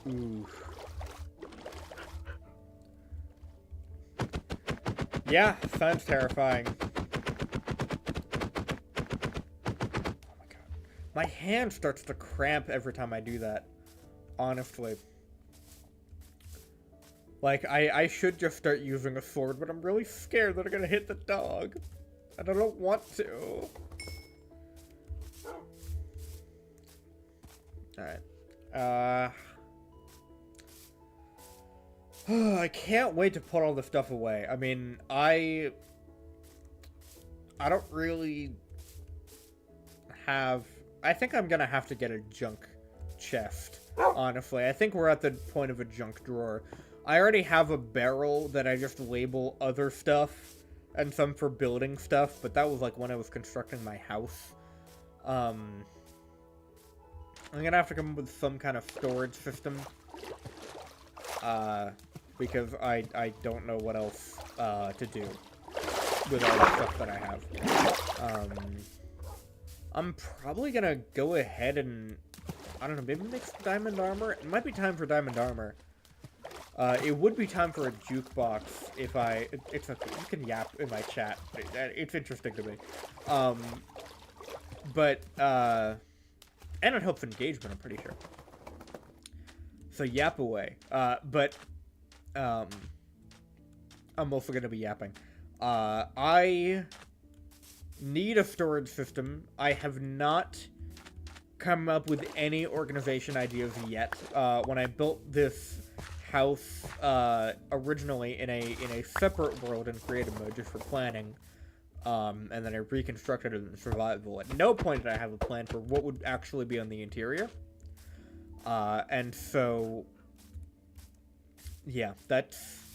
Ooh. Yeah, sounds terrifying. Oh my god. My hand starts to cramp every time I do that. Honestly. Like, I should just start using a sword, but I'm really scared that I'm gonna hit the dog. And I don't want to. Alright. I can't wait to put all this stuff away. I mean, I don't really have... I think I'm gonna have to get a junk chest, honestly. I think we're at the point of a junk drawer. I already have a barrel that I just label other stuff, and some for building stuff, but that was like when I was constructing my house. I'm gonna have to come up with some kind of storage system. Because I don't know what else to do with all the stuff that I have. I'm probably gonna go ahead and, I don't know, maybe make some diamond armor? It might be time for diamond armor. It would be time for a jukebox if it's okay, you can yap in my chat. It's interesting to me. And it helps engagement, I'm pretty sure. So yap away. I'm also gonna be yapping. I need a storage system. I have not come up with any organization ideas yet. When I built this house originally in a separate world in creative mode just for planning, and then I reconstructed it in survival. At no point did I have a plan for what would actually be on the interior. And so, yeah, that's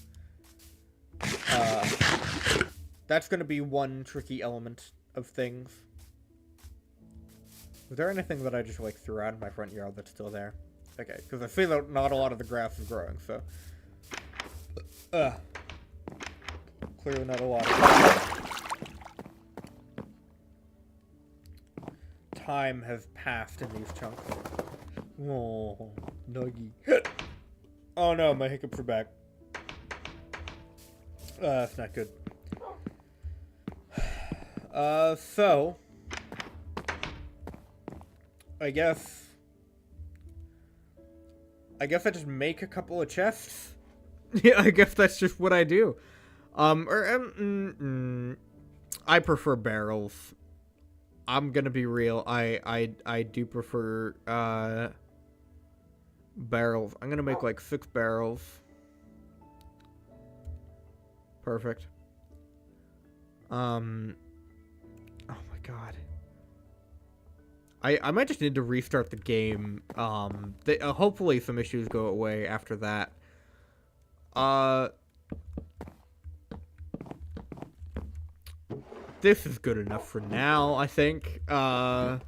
going to be one tricky element of things. Was there anything that I just, like, threw out in my front yard that's still there? Okay, because I see that not a lot of the grass is growing, so... clearly not a lot of time has passed in these chunks. Oh, nuggy. Oh no, my hiccups are back. That's not good. So... I guess I just make a couple of chests. Yeah, I guess that's just what I do. I prefer barrels. I'm gonna be real. I do prefer barrels. I'm gonna make like 6 barrels. Perfect. Oh my god. I might just need to restart the game. Hopefully some issues go away after that. This is good enough for now, I think. I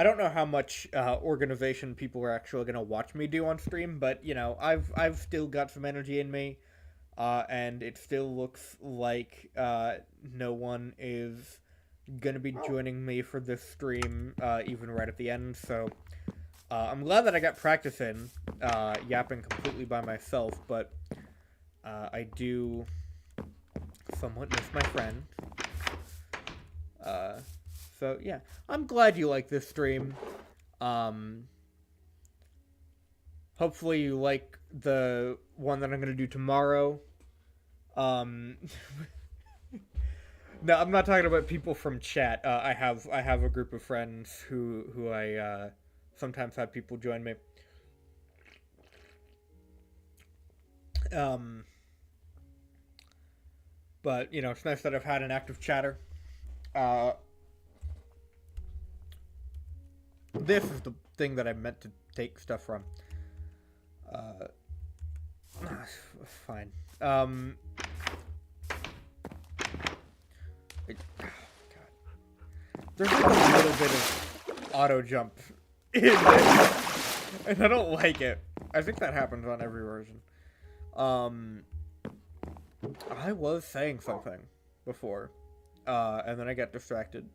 don't know how much organization people are actually gonna watch me do on stream, but you know, I've still got some energy in me. And it still looks like no one is going to be joining me for this stream, even right at the end. So I'm glad that I got practice in yapping completely by myself, but I do somewhat miss my friend. So yeah, I'm glad you like this stream. Hopefully you like the one that I'm going to do tomorrow. No, I'm not talking about people from chat. I have a group of friends who I sometimes have people join me. But you know, it's nice that I've had an active chatter. This is the thing that I meant to take stuff from. Fine. God. There's like a little bit of auto jump in this, and I don't like it. I think that happens on every version. I was saying something before, and then I got distracted.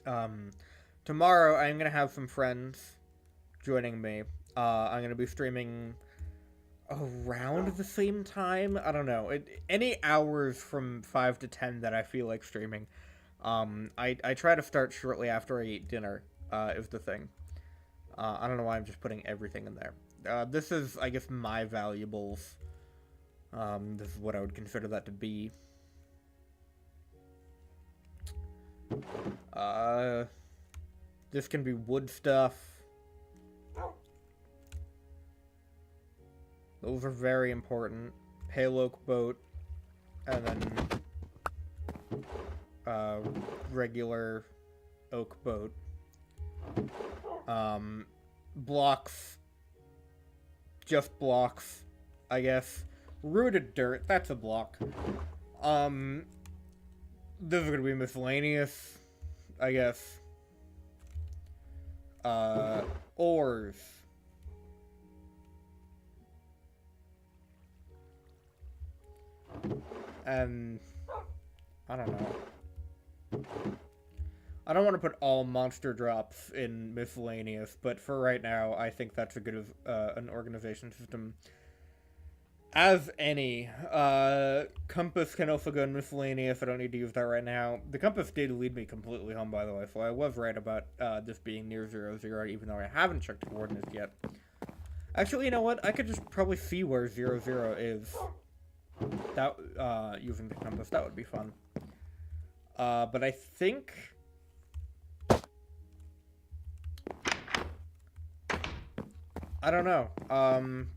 Tomorrow I'm gonna have some friends joining me. I'm gonna be streaming around the same time. I don't know. Any hours from 5 to 10 that I feel like streaming. I try to start shortly after I eat dinner, is the thing. I don't know why I'm just putting everything in there. This is, I guess, my valuables. This is what I would consider that to be. This can be wood stuff. Those are very important. Pale oak boat, and then regular oak boat. Blocks. Just blocks, I guess. Rooted dirt, that's a block. This is gonna be miscellaneous, I guess. Ores. And I don't know. I don't want to put all monster drops in miscellaneous, but for right now, I think that's a good an organization system as any. Compass can also go in miscellaneous. I don't need to use that right now. The compass did lead me completely home, by the way, so I was right about this being near 0, even though I haven't checked the coordinates yet. Actually, you know what? I could just probably see where 0 is. That using the compass, that would be fun. But I think I don't know.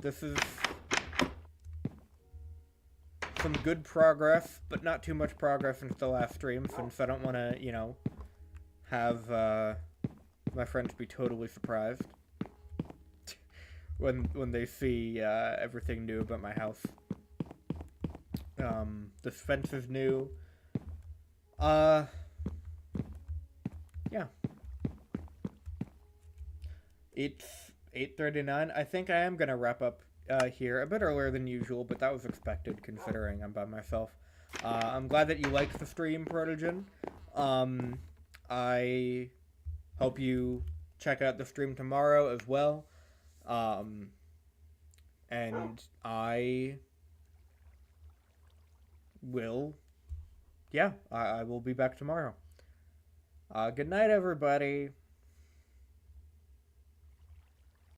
This is some good progress, but not too much progress since the last stream, since I don't want to, you know, have my friends be totally surprised when they see everything new about my house. This fence is new. Yeah. It's 8:39. I think I am gonna wrap up here a bit earlier than usual, but that was expected considering I'm by myself. I'm glad that you liked the stream, Protogen. I hope you check out the stream tomorrow as well. And I will, yeah, I will be back tomorrow. Good night, everybody.